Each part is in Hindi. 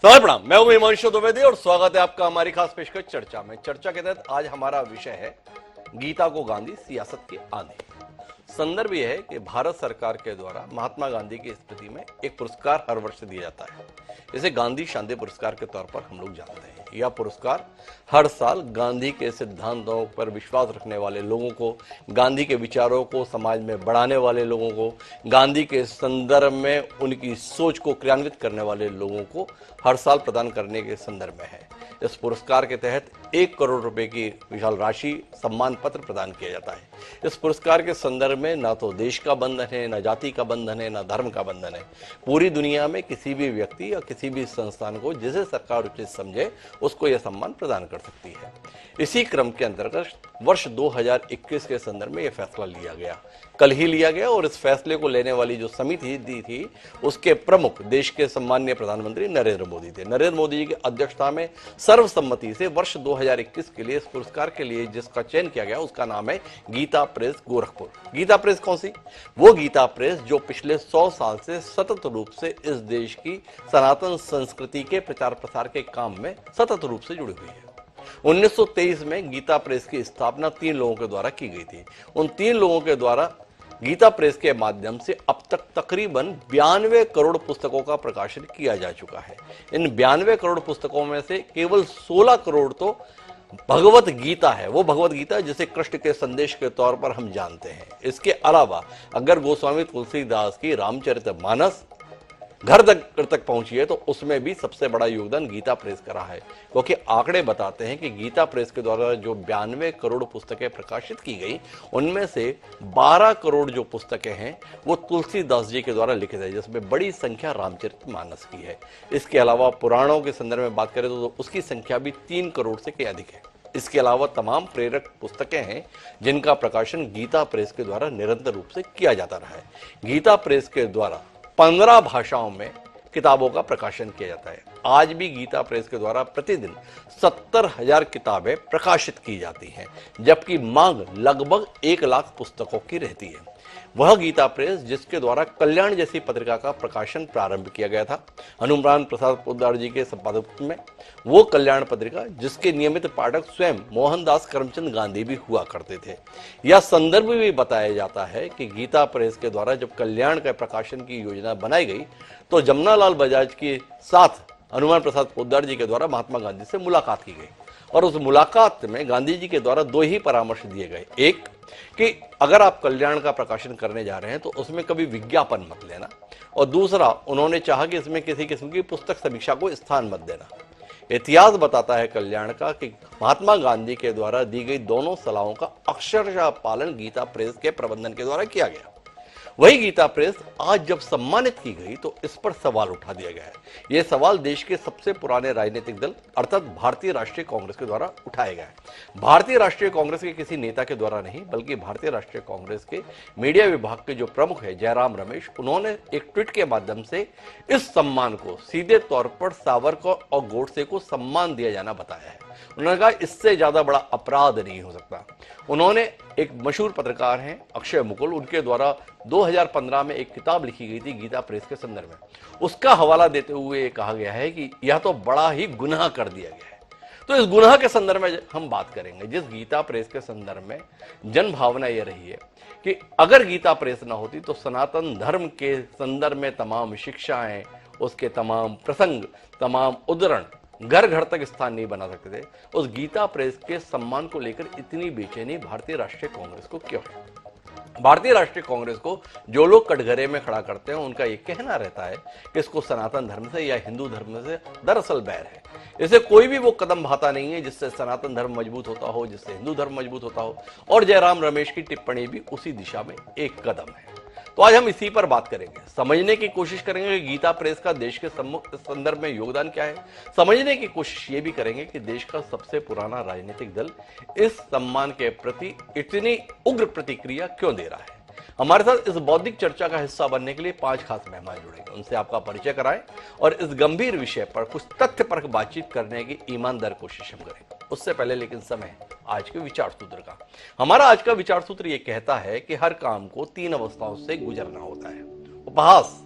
सवाल प्रणाम, मैं हूं हिमांशु द्विवेदी और स्वागत है आपका हमारी खास पेशकश चर्चा में। चर्चा के तहत आज हमारा विषय है गीता को गांधी सियासत के आने। संदर्भ यह है कि भारत सरकार के द्वारा महात्मा गांधी की स्मृति में एक पुरस्कार हर वर्ष दिया जाता है। इसे गांधी शांति पुरस्कार के तौर पर हम लोग जानते हैं। यह पुरस्कार हर साल गांधी के सिद्धांतों पर विश्वास रखने वाले लोगों को, गांधी के विचारों को समाज में बढ़ाने वाले लोगों को, गांधी के संदर्भ में उनकी सोच को क्रियान्वित करने वाले लोगों को हर साल प्रदान करने के संदर्भ में है। इस पुरस्कार के तहत 1 करोड़ रुपए की विशाल राशि सम्मान पत्र प्रदान किया जाता है। इस पुरस्कार के संदर्भ में ना तो देश का बंधन है, ना जाति का बंधन है, ना धर्म का बंधन है। पूरी दुनिया में किसी भी व्यक्ति या किसी भी संस्थान को जिसे सरकार उचित समझे उसको यह सम्मान प्रदान कर सकती है। इसी क्रम के अंतर्गत वर्ष 2021 के संदर्भ में यह फैसला लिया गया, कल ही लिया गया। और इस फैसले को लेने वाली जो समिति दी थी उसके प्रमुख देश के सम्मानीय प्रधानमंत्री नरेंद्र मोदी थे। नरेंद्र मोदी जी की अध्यक्षता में सर्वसम्मति से वर्ष 2021 के लिए इस पुरस्कार के लिए जिसका चयन किया गया उसका नाम है गीता प्रेस गोरखपुर। गीता प्रेस कौन सी? वो गीता प्रेस जो पिछले 100 साल से सतत रूप से इस देश की सनातन संस्कृति के प्रचार प्रसार के काम में सतत रूप से जुड़ी हुई है। 1923 में गीता प्रेस की स्थापना 3 लोगों के द्वारा की गई थी। उन 3 लोगों के द्वारा गीता प्रेस के माध्यम से अब तक तकरीबन 92 करोड़ पुस्तकों का प्रकाशन किया जा चुका है। इन 92 करोड़ पुस्तकों में से केवल 16 करोड़ तो भगवत गीता है, वो भगवत गीता जिसे कृष्ण के संदेश के तौर पर हम जानते हैं। इसके अलावा अगर गोस्वामी तुलसीदास की रामचरितमानस घर तक पहुंची है तो उसमें भी सबसे बड़ा योगदान गीता प्रेस का रहा है, क्योंकि आंकड़े बताते हैं कि गीता प्रेस के द्वारा जो 92 करोड़ पुस्तकें प्रकाशित की गई उनमें से 12 करोड़ जो पुस्तकें हैं वो तुलसीदास जी के द्वारा लिखित है, जिसमें बड़ी संख्या रामचरितमानस की है। इसके अलावा पुराणों के संदर्भ में बात करें तो उसकी संख्या भी 3 करोड़ से कहीं अधिक है। इसके अलावा तमाम प्रेरक पुस्तकें हैं जिनका प्रकाशन गीता प्रेस के द्वारा निरंतर रूप से किया जाता रहा है। गीता प्रेस के द्वारा 15 भाषाओं में किताबों का प्रकाशन किया जाता है। आज भी गीता प्रेस के द्वारा प्रतिदिन 70,000 किताबें प्रकाशित की जाती हैं, जबकि मांग लगभग 1 लाख पुस्तकों की रहती है। वह गीता प्रेस जिसके द्वारा कल्याण जैसी पत्रिका का प्रकाशन प्रारंभ किया गया था हनुमान प्रसाद पोद्दार जी के संपादकत्व में, वो कल्याण पत्रिका जिसके नियमित पाठक स्वयं मोहनदास करमचंद गांधी भी हुआ करते थे। यह संदर्भ भी बताया जाता है कि गीता प्रेस के द्वारा जब कल्याण के प्रकाशन की योजना बनाई गई तो जमनालाल बजाज के साथ हनुमान प्रसाद पोद्दार जी के द्वारा महात्मा गांधी से मुलाकात की गई और उस मुलाकात में गांधी जी के द्वारा 2 ही परामर्श दिए गए। एक कि अगर आप कल्याण का प्रकाशन करने जा रहे हैं तो उसमें कभी विज्ञापन मत लेना, और दूसरा उन्होंने चाहा कि इसमें किसी किस्म की पुस्तक समीक्षा को स्थान मत देना। इतिहास बताता है कल्याण का कि महात्मा गांधी के द्वारा दी गई दोनों सलाहों का अक्षरशः पालन गीता प्रेस के प्रबंधन के द्वारा किया गया। वही गीता प्रेस आज जब सम्मानित की गई तो इस पर सवाल उठा दिया गया है। यह सवाल देश के सबसे पुराने राजनीतिक दल अर्थात भारतीय राष्ट्रीय कांग्रेस के द्वारा उठाया गया है। भारतीय राष्ट्रीय कांग्रेस के किसी नेता के द्वारा नहीं, बल्कि भारतीय राष्ट्रीय कांग्रेस के मीडिया विभाग के जो प्रमुख है जयराम रमेश, उन्होंने एक ट्वीट के माध्यम से इस सम्मान को सीधे तौर पर सावरकर और गोडसे को सम्मान दिया जाना बताया है। उन्होंने कहा इससे ज्यादा बड़ा अपराध नहीं हो सकता। उन्होंने एक मशहूर पत्रकार हैं अक्षय मुकुल, उनके द्वारा 2015 में एक किताब लिखी गई थी गीता प्रेस के संदर्भ में, उसका हवाला देते हुए कहा गया है कि यह तो बड़ा ही गुनाह कर दिया गया है। तो इस गुनाह के संदर्भ में हम बात करेंगे। जिस गीता प्रेस के संदर्भ में जन भावना यह रही है कि अगर गीता प्रेस ना होती तो सनातन धर्म के संदर्भ में तमाम शिक्षाएं, उसके तमाम प्रसंग, तमाम उद्धरण घर घर तक स्थान नहीं बना सकते थे। उस गीता प्रेस के सम्मान को लेकर इतनी बेचैनी भारतीय राष्ट्रीय कांग्रेस को क्यों है? भारतीय राष्ट्रीय कांग्रेस को जो लोग कटघरे में खड़ा करते हैं उनका ये कहना रहता है कि इसको सनातन धर्म से या हिंदू धर्म से दरअसल बैर है। इसे कोई भी वो कदम भाता नहीं है जिससे सनातन धर्म मजबूत होता हो, जिससे हिंदू धर्म मजबूत होता हो, और जयराम रमेश की टिप्पणी भी उसी दिशा में एक कदम है। तो आज हम इसी पर बात करेंगे, समझने की कोशिश करेंगे कि गीता प्रेस का देश के संदर्भ में योगदान क्या है। समझने की कोशिश ये भी करेंगे कि देश का सबसे पुराना राजनीतिक दल इस सम्मान के प्रति इतनी उग्र प्रतिक्रिया क्यों दे रहा है। हमारे साथ इस बौद्धिक चर्चा का हिस्सा बनने के लिए 5 खास मेहमान जुड़ेंगे, उनसे आपका परिचय कराएं और इस गंभीर विषय पर कुछ तथ्यपरक बातचीत करने की ईमानदार कोशिश हम करेंगे। उससे पहले लेकिन समय आज के विचार सूत्र का। हमारा आज का विचार सूत्र यह कहता है कि हर काम को 3 अवस्थाओं से गुजरना होता है: उपहास,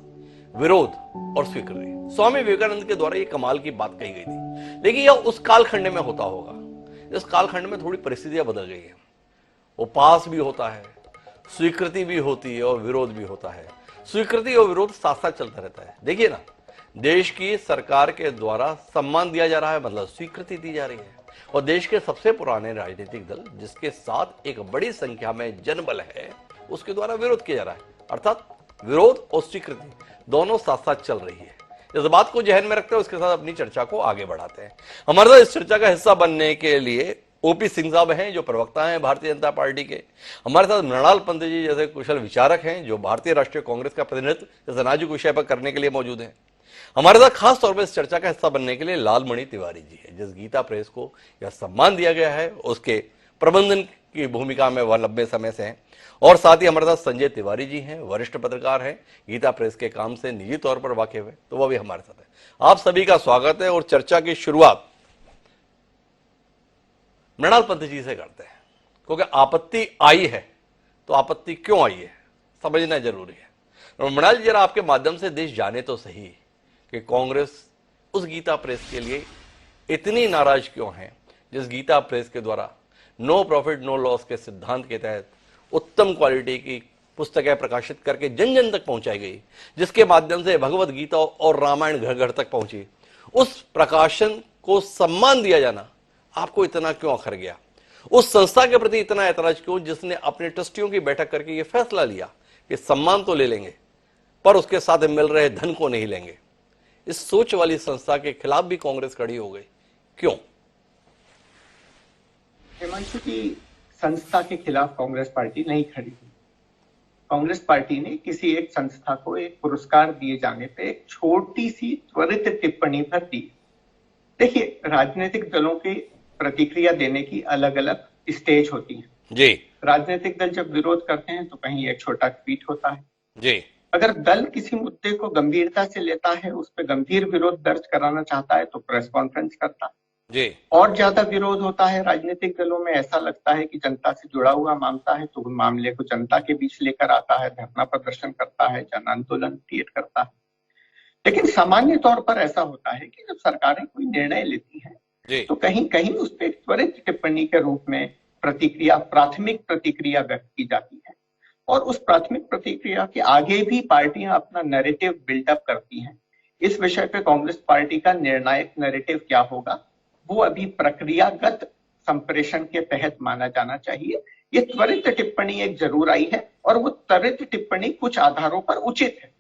विरोध और स्वीकृति। स्वामी विवेकानंद के द्वारा ये कमाल की बात कही गई थी, लेकिन यह उस कालखंड में होता होगा। इस कालखंड में थोड़ी परिस्थितियां बदल गई है। उपास भी होता है, स्वीकृति भी होती है और विरोध भी होता है। स्वीकृति और विरोध साथ साथ चलता रहता है। देखिए ना, देश की सरकार के द्वारा सम्मान दिया जा रहा है, मतलब स्वीकृति दी जा रही है, और देश के सबसे पुराने राजनीतिक दल जिसके साथ एक बड़ी संख्या में जनबल है, उसके द्वारा विरोध किया जा रहा है। अर्थात विरोध और स्वीकृति दोनों साथ साथ चल रही है। इस बात को जहन में रखते हुए उसके साथ अपनी चर्चा को आगे बढ़ाते हैं। हमारे साथ इस चर्चा का हिस्सा बनने के लिए ओपी सिंह साहब हैं, जो प्रवक्ता हैं भारतीय जनता पार्टी के। हमारे साथ मृणाल पंत जी जैसे कुशल विचारक हैं, जो भारतीय राष्ट्रीय कांग्रेस का प्रतिनिधित्व इस नाजुक विषय पर करने के लिए मौजूद हैं। हमारे साथ खास तौर पर इस चर्चा का हिस्सा बनने के लिए लालमणि तिवारी जी है, जिस गीता प्रेस को यह सम्मान दिया गया है उसके प्रबंधन की भूमिका में वह लंबे समय से हैं। और साथ ही हमारे साथ संजय तिवारी जी हैं, वरिष्ठ पत्रकार हैं, गीता प्रेस के काम से निजी तौर पर वाकिफ है, तो वह भी हमारे साथ है। आप सभी का स्वागत है और चर्चा की शुरुआत मृणाल पंत जी से करते हैं, क्योंकि आपत्ति आई है तो आपत्ति क्यों आई है समझना जरूरी है। और मृणाल जी, जरा आपके माध्यम से देश जाने तो सही कि कांग्रेस उस गीता प्रेस के लिए इतनी नाराज क्यों है, जिस गीता प्रेस के द्वारा नो प्रॉफिट नो लॉस के सिद्धांत के तहत उत्तम क्वालिटी की पुस्तकें प्रकाशित करके जन जन तक पहुंचाई गई, जिसके माध्यम से भगवत गीता और रामायण घर घर तक पहुंची। उस प्रकाशन को सम्मान दिया जाना आपको इतना क्यों अखर गया? उस संस्था के प्रति इतना ऐतराज क्यों, जिसने अपने ट्रस्टियों की बैठक करके यह फैसला लिया कि सम्मान तो ले लेंगे पर उसके साथ मिल रहे धन को नहीं लेंगे? इस सोच वाली संस्था के खिलाफ भी कांग्रेस खड़ी हो गई, क्यों? हिमांशु की संस्था के खिलाफ कांग्रेस पार्टी नहीं खड़ी हुई। कांग्रेस पार्टी ने किसी एक संस्था को एक पुरस्कार दिए जाने पे एक छोटी सी त्वरित टिप्पणी भर दी। देखिए, राजनीतिक दलों के प्रतिक्रिया देने की अलग अलग स्टेज होती है जी। राजनीतिक दल जब विरोध करते हैं तो कहीं एक छोटा ट्वीट होता है जी। अगर दल किसी मुद्दे को गंभीरता से लेता है, उस पर गंभीर विरोध दर्ज कराना चाहता है तो प्रेस कॉन्फ्रेंस करता है जी। और ज्यादा विरोध होता है, राजनीतिक दलों में ऐसा लगता है कि जनता से जुड़ा हुआ मामला है तो मामले को जनता के बीच लेकर आता है, धरना प्रदर्शन करता है, जन आंदोलन क्रिएट करता है। लेकिन सामान्य तौर पर ऐसा होता है कि जब सरकारें कोई निर्णय लेती हैं तो कहीं कहीं उस पर त्वरित टिप्पणी के रूप में प्रतिक्रिया, प्राथमिक प्रतिक्रिया व्यक्त की जाती है और उस प्राथमिक प्रतिक्रिया के आगे भी पार्टियां अपना नैरेटिव बिल्डअप करती हैं। इस विषय पे कांग्रेस पार्टी का निर्णायक नैरेटिव क्या होगा, वो अभी प्रक्रियागत संप्रेषण के तहत माना जाना चाहिए। ये त्वरित टिप्पणी एक जरूर आई है और वो त्वरित टिप्पणी कुछ आधारों पर उचित है।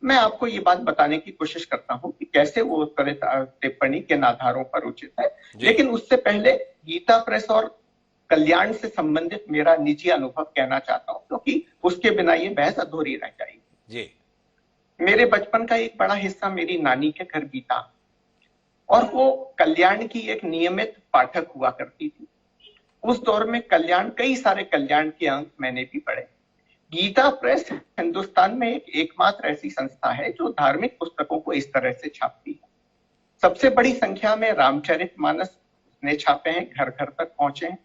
मैं आपको ये बात बताने की कोशिश करता हूं कि कैसे वो त्वरित टिप्पणी किन आधारों पर उचित है, लेकिन उससे पहले गीता प्रेस और कल्याण से संबंधित मेरा निजी अनुभव कहना चाहता हूं, क्योंकि उसके बिना ये बहस अधूरी रह जाएगी। जी। मेरे बचपन का एक बड़ा हिस्सा मेरी नानी के घर बीता और वो कल्याण की एक नियमित पाठक हुआ करती थी। उस दौर में कल्याण, कई सारे कल्याण के अंक मैंने भी पढ़े। गीता प्रेस हिंदुस्तान में एकमात्र ऐसी संस्था है जो धार्मिक पुस्तकों को इस तरह से छापती है। सबसे बड़ी संख्या में रामचरितमानस ने छापे हैं, घर घर तक पहुंचे हैं।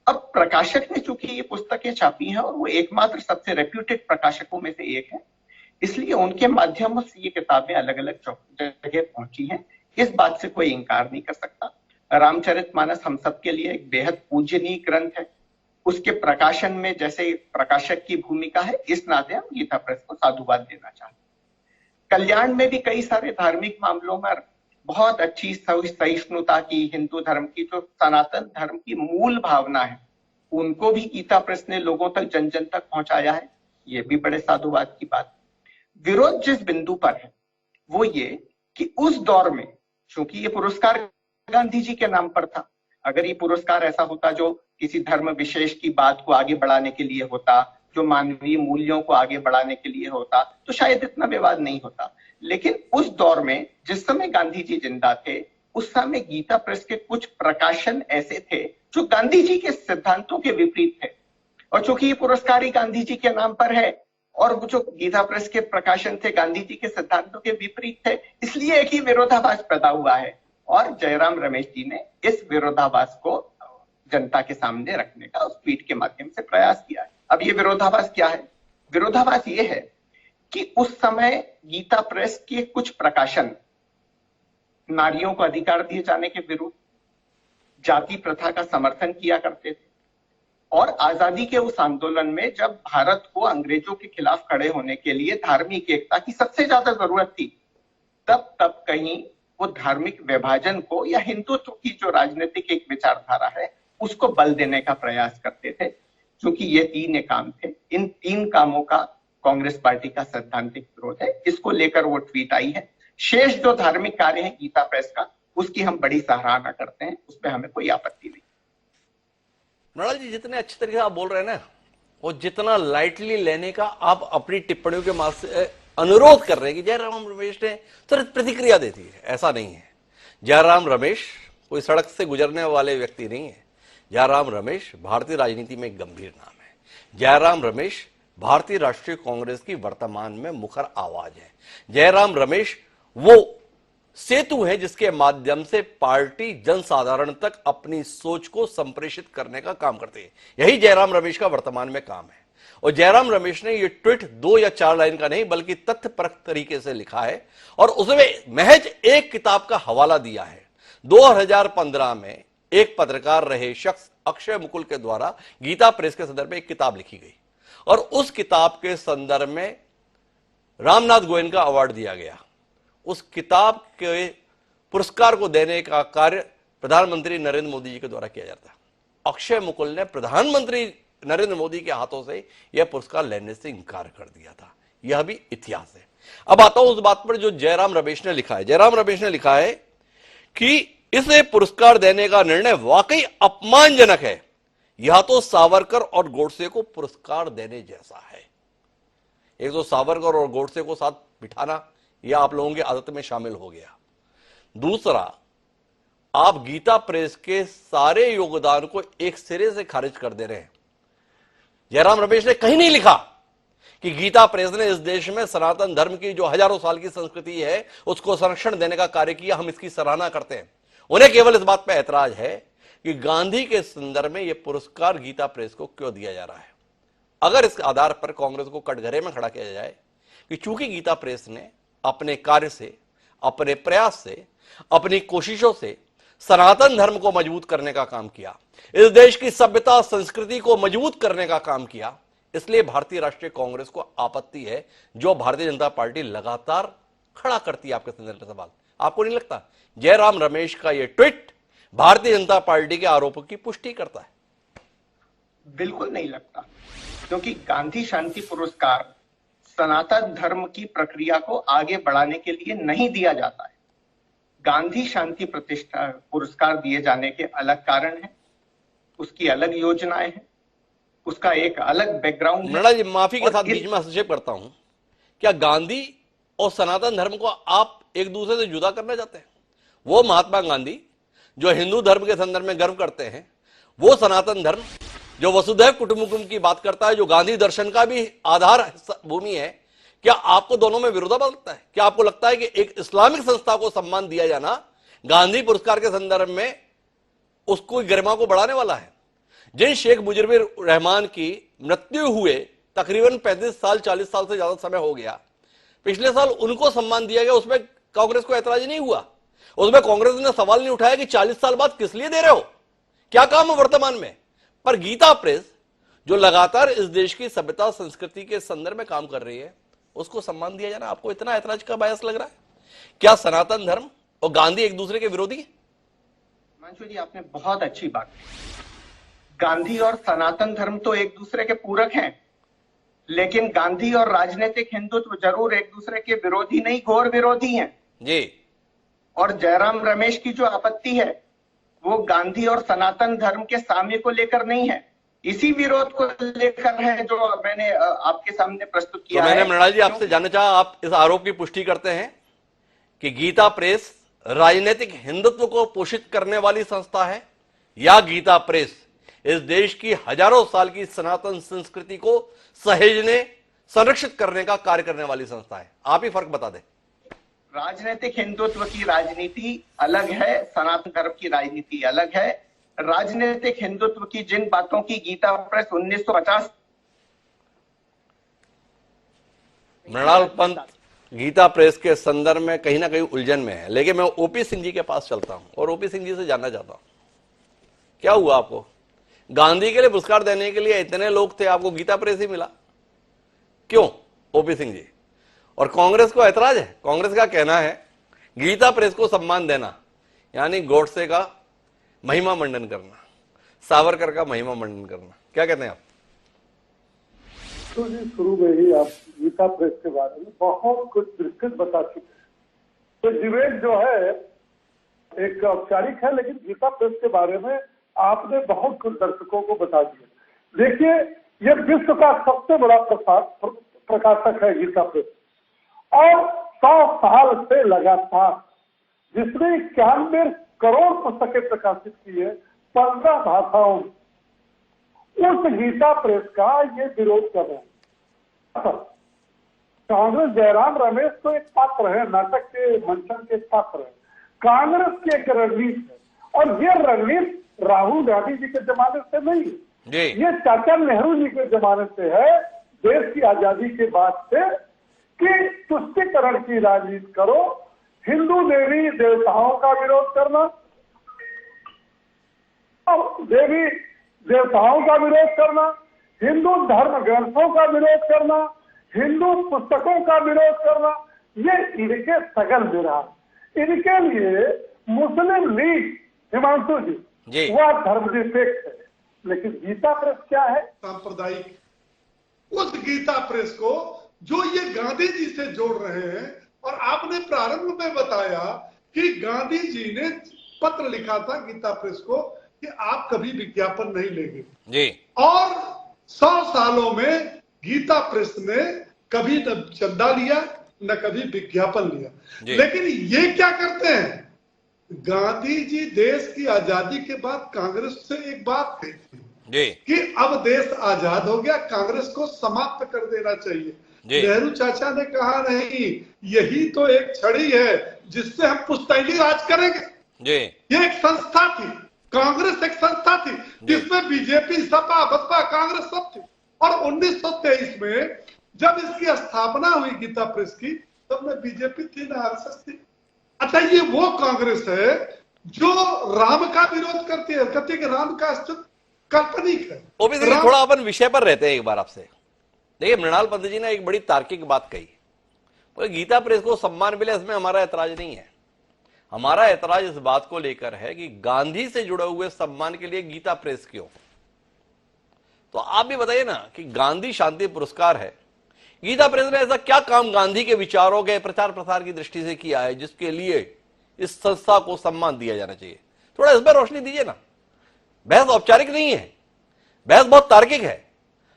अब प्रकाशक ने चूंकि ये पुस्तकें छापी हैं और वो एकमात्र सबसे रेप्यूटेड प्रकाशकों में से एक है, इसलिए उनके माध्यमों से ये किताबें अलग अलग जगह पहुंची हैं। इस बात से कोई इंकार नहीं कर सकता। रामचरितमानस हम सबके लिए एक बेहद पूजनीय ग्रंथ है। उसके प्रकाशन में जैसे प्रकाशक की भूमिका है, इस नाते हम गीता प्रेस को साधुवाद देना चाहते हैं। कल्याण में भी कई सारे धार्मिक मामलों में बहुत अच्छी सहिष्णुता की, हिंदू धर्म की जो सनातन धर्म की मूल भावना है, उनको भी गीता प्रेस ने लोगों तक जन जन तक पहुंचाया है। ये भी बड़े साधुवाद की बात। विरोध जिस बिंदु पर है वो ये कि उस दौर में, चूंकि ये पुरस्कार गांधी जी के नाम पर था, अगर ये पुरस्कार ऐसा होता जो किसी धर्म विशेष की बात को आगे बढ़ाने के लिए होता, जो मानवीय मूल्यों को आगे बढ़ाने के लिए होता, तो शायद इतना विवाद नहीं होता। लेकिन उस दौर में जिस समय गांधी जी जिंदा थे, उस समय गीता प्रेस के कुछ प्रकाशन ऐसे थे जो गांधी जी के सिद्धांतों के विपरीत थे। और चूंकि ये पुरस्कार ही गांधी जी के नाम पर है और जो गीता प्रेस के प्रकाशन थे गांधी जी के सिद्धांतों के विपरीत थे, इसलिए एक ही विरोधाभास पैदा हुआ है और जयराम रमेश जी ने इस विरोधाभास को जनता के सामने रखने का उस ट्वीट के माध्यम से प्रयास किया है। अब ये विरोधाभास क्या है? विरोधाभास ये है कि उस समय गीता प्रेस के कुछ प्रकाशन नारियों को अधिकार दिए जाने के विरुद्ध, जाति प्रथा का समर्थन किया करते थे। और आजादी के उस आंदोलन में जब भारत को अंग्रेजों के खिलाफ खड़े होने के लिए धार्मिक एकता की सबसे ज्यादा जरूरत थी, तब कहीं वो धार्मिक विभाजन को या हिंदुत्व की जो राजनीतिक एक विचारधारा है उसको बल देने का प्रयास करते थे। क्योंकि ये तीन काम थे, इन तीन कामों का कांग्रेस पार्टी का सैद्धांतिक विरोध है। इसको लेकर वो ट्वीट आई है। शेष जो धार्मिक कार्य है गीता प्रेस का, उसकी हम बड़ी सराहना करते हैं, उस पर हमें कोई आपत्ति नहीं। मृणाल जी, जितने अच्छे तरीके से आप बोल रहे हैं ना, और जितना लाइटली लेने का आप अपनी टिप्पणियों के माध्यम से अनुरोध कर रहे हैं कि जयराम रमेश ने तुरंत प्रतिक्रिया देती है, ऐसा नहीं है। जयराम रमेश कोई सड़क से गुजरने वाले व्यक्ति नहीं है। जयराम रमेश भारतीय राजनीति में एक गंभीर नाम है। जयराम रमेश भारतीय राष्ट्रीय कांग्रेस की वर्तमान में मुखर आवाज है। जयराम रमेश वो सेतु है जिसके माध्यम से पार्टी जनसाधारण तक अपनी सोच को संप्रेषित करने का काम करती है। यही जयराम रमेश का वर्तमान में काम है। और जयराम रमेश ने यह ट्वीट 2 या 4 लाइन का नहीं बल्कि तथ्यपरक तरीके से लिखा है और उसमें महज एक किताब का हवाला दिया है। 2015 में एक पत्रकार रहे शख्स अक्षय मुकुल के द्वारा गीता प्रेस के संदर्भ में एक किताब लिखी गई और उस किताब के संदर्भ में रामनाथ गोयन का अवार्ड दिया गया। उस किताब के पुरस्कार को देने का कार्य प्रधानमंत्री नरेंद्र मोदी जी के द्वारा किया जाता है। अक्षय मुकुल ने प्रधानमंत्री नरेंद्र मोदी के हाथों से यह पुरस्कार लेने से इंकार कर दिया था। यह भी इतिहास है। अब आता हूं उस बात पर जो जयराम रमेश ने लिखा है। जयराम रमेश ने लिखा है कि इसे पुरस्कार देने का निर्णय वाकई अपमानजनक है। यह तो सावरकर और गोडसे को पुरस्कार देने जैसा है। एक तो सावरकर और गोडसे को साथ बिठाना यह आप लोगों की आदत में शामिल हो गया। दूसरा, आप गीता प्रेस के सारे योगदान को एक सिरे से खारिज कर दे रहे हैं। जयराम रमेश ने कहीं नहीं लिखा कि गीता प्रेस ने इस देश में सनातन धर्म की जो हजारों साल की संस्कृति है उसको संरक्षण देने का कार्य किया। हम इसकी सराहना करते हैं। उन्हें केवल इस बात पर ऐतराज है कि गांधी के संदर्भ में यह पुरस्कार गीता प्रेस को क्यों दिया जा रहा है। अगर इस आधार पर कांग्रेस को कटघरे में खड़ा किया जाए कि चूंकि गीता प्रेस ने अपने कार्य से, अपने प्रयास से, अपनी कोशिशों से सनातन धर्म को मजबूत करने का काम किया, इस देश की सभ्यता संस्कृति को मजबूत करने का काम किया, इसलिए भारतीय राष्ट्रीय कांग्रेस को आपत्ति है जो भारतीय जनता पार्टी लगातार खड़ा करती है आपके संदर्भ में सवाल। आपको नहीं लगता जयराम रमेश का यह ट्वीट भारतीय जनता पार्टी के आरोपों की पुष्टि करता है? बिल्कुल नहीं लगता, क्योंकि गांधी शांति पुरस्कार सनातन धर्म की प्रक्रिया को आगे बढ़ाने के लिए नहीं दिया जाता है। गांधी शांति प्रतिष्ठा पुरस्कार दिए जाने के अलग कारण हैं, उसकी अलग योजनाएं हैं, उसका एक अलग बैकग्राउंड है। मृणाल जी, माफी के साथ बीच में हस्तक्षेप करता हूं। क्या गांधी और सनातन धर्म को आप एक दूसरे से जुदा करना चाहते हैं? वो महात्मा गांधी जो हिंदू धर्म के संदर्भ में गर्व करते हैं, वो सनातन धर्म जो वसुधैव कुटुंबकम की बात करता है, जो गांधी दर्शन का भी आधार भूमि है, क्या आपको दोनों में विरोधाभास लगता है? क्या आपको लगता है कि एक इस्लामिक संस्था को सम्मान दिया जाना गांधी पुरस्कार के संदर्भ में उसको गरिमा को बढ़ाने वाला है? जिन शेख मुजीबुर रहमान की मृत्यु हुए तकरीबन 35 साल 40 साल से ज्यादा समय हो गया, पिछले साल उनको सम्मान दिया गया, उसमें कांग्रेस को ऐतराज नहीं हुआ। उसमें कांग्रेस ने सवाल नहीं उठाया कि 40 साल बाद किस लिए दे रहे हो, क्या काम है वर्तमान में। पर गीता प्रेस जो लगातार इस देश की सभ्यता संस्कृति के संदर्भ में काम कर रही है, उसको सम्मान दिया जाना आपको इतना ऐतराज का बायस लग रहा है? क्या सनातन धर्म और गांधी एक दूसरे के विरोधी है? मंशू जी, आपने बहुत अच्छी बात की। गांधी और सनातन धर्म तो एक दूसरे के पूरक हैं, लेकिन गांधी और राजनीतिक हिंदुत्व जरूर एक दूसरे के विरोधी नहीं, घोर विरोधी हैं जी। और जयराम रमेश की जो आपत्ति है वो गांधी और सनातन धर्म के साम्य को लेकर नहीं है, इसी विरोध को लेकर है जो मैंने आपके सामने प्रस्तुत किया है। मैंने मृणाल जी आपसे जानना चाहा, आप इस आरोप की पुष्टि करते हैं कि गीता प्रेस राजनीतिक हिंदुत्व को पोषित करने वाली संस्था है, या गीता प्रेस इस देश की हजारों साल की सनातन संस्कृति को सहेजने, संरक्षित करने का कार्य करने वाली संस्था है? आप ही फर्क बता दें। राजनीतिक हिंदुत्व की राजनीति अलग है, सनातन धर्म की राजनीति अलग है। राजनीतिक हिंदुत्व की जिन बातों की गीता प्रेस 1950 मृणाल पंत गीता प्रेस के संदर्भ में कहीं ना कहीं उलझन में है, लेकिन मैं ओपी सिंह जी के पास चलता हूं और ओपी सिंह जी से जानना चाहता हूं क्या हुआ आपको गांधी के लिए पुरस्कार देने के लिए इतने लोग थे, आपको गीता प्रेस ही मिला क्यों ओपी सिंह जी? और कांग्रेस को ऐतराज है, कांग्रेस का कहना है गीता प्रेस को सम्मान देना यानी गोडसे का महिमा मंडन करना, सावरकर का महिमा मंडन करना। क्या कहते हैं आप? तो जी शुरू में ही आप गीता प्रेस के बारे में बहुत कुछ विस्तृत बता चुके हैं। तो डिबेट जो है एक औपचारिक है, लेकिन गीता प्रेस के बारे में आपने बहुत कुछ दर्शकों को बता दिया। देखिए, यह विश्व का सबसे बड़ा प्रकाशक है गीता प्रेस, और 100 साल से लगातार, जिसने 91 करोड़ पुस्तकें प्रकाशित की है 15 भाषाओं में, उस गीता प्रेस का ये विरोध कर रहे हैं। कांग्रेस जयराम रमेश तो एक पात्र है, नाटक के मंचन के पात्र है, कांग्रेस की एक रणनीति है, और ये रणनीति राहुल गांधी जी के जमाने से नहीं है, ये चाचा नेहरू जी के जमाने से है, देश की आजादी के बाद से, कि तुष्टीकरण की राजनीति करो, हिंदू देवी देवताओं का विरोध करना, देवी देवताओं का विरोध करना, हिंदू धर्म ग्रंथों का विरोध करना, हिंदू पुस्तकों का विरोध करना, ये इनके सगल विराट। इनके लिए मुस्लिम लीग, हिमांशु जी, वह धर्मनिरपेक्ष है, लेकिन गीता प्रेस क्या है? सांप्रदायिक। उस गीता प्रेस को जो ये गांधी जी से जोड़ रहे हैं, और आपने प्रारंभ में बताया कि गांधी जी ने पत्र लिखा था गीता प्रेस को कि आप कभी विज्ञापन नहीं लेंगे जी, और 100 सालों में गीता प्रेस ने कभी न चंदा लिया न कभी विज्ञापन लिया। लेकिन ये क्या करते हैं, गांधी जी देश की आजादी के बाद कांग्रेस से एक बात कही थी कि अब देश आजाद हो गया, कांग्रेस को समाप्त कर देना चाहिए। नेहरू चाचा ने कहा नहीं, यही तो एक छड़ी है जिससे हम पुश्तैनी राज करेंगे। ये एक संस्था थी, कांग्रेस एक संस्था थी जिसमें बीजेपी, सपा, बसपा, कांग्रेस सब थी। और 1923 में जब इसकी स्थापना हुई गीता प्रेस की, तब न बीजेपी थी न आरएसएस थी। अच्छा, ये वो कांग्रेस है जो राम का विरोध करती है, कहती है कि राम का अस्तित्व काल्पनिक है। थोड़ा अपन विषय पर रहते हैं एक बार आपसे। देखिए, मृणाल पंत जी ने एक बड़ी तार्किक बात कही, तो गीता प्रेस को सम्मान मिले, इसमें हमारा ऐतराज नहीं है। हमारा ऐतराज इस बात को लेकर है कि गांधी से जुड़े हुए सम्मान के लिए गीता प्रेस क्यों? तो आप भी बताइए ना कि गांधी शांति पुरस्कार है, गीता प्रेस ने ऐसा क्या काम गांधी के विचारों के प्रचार प्रसार की दृष्टि से किया है जिसके लिए इस संस्था को सम्मान दिया जाना चाहिए? थोड़ा इस पर रोशनी दीजिए ना। बहस औपचारिक नहीं है, बहस बहुत तार्किक है।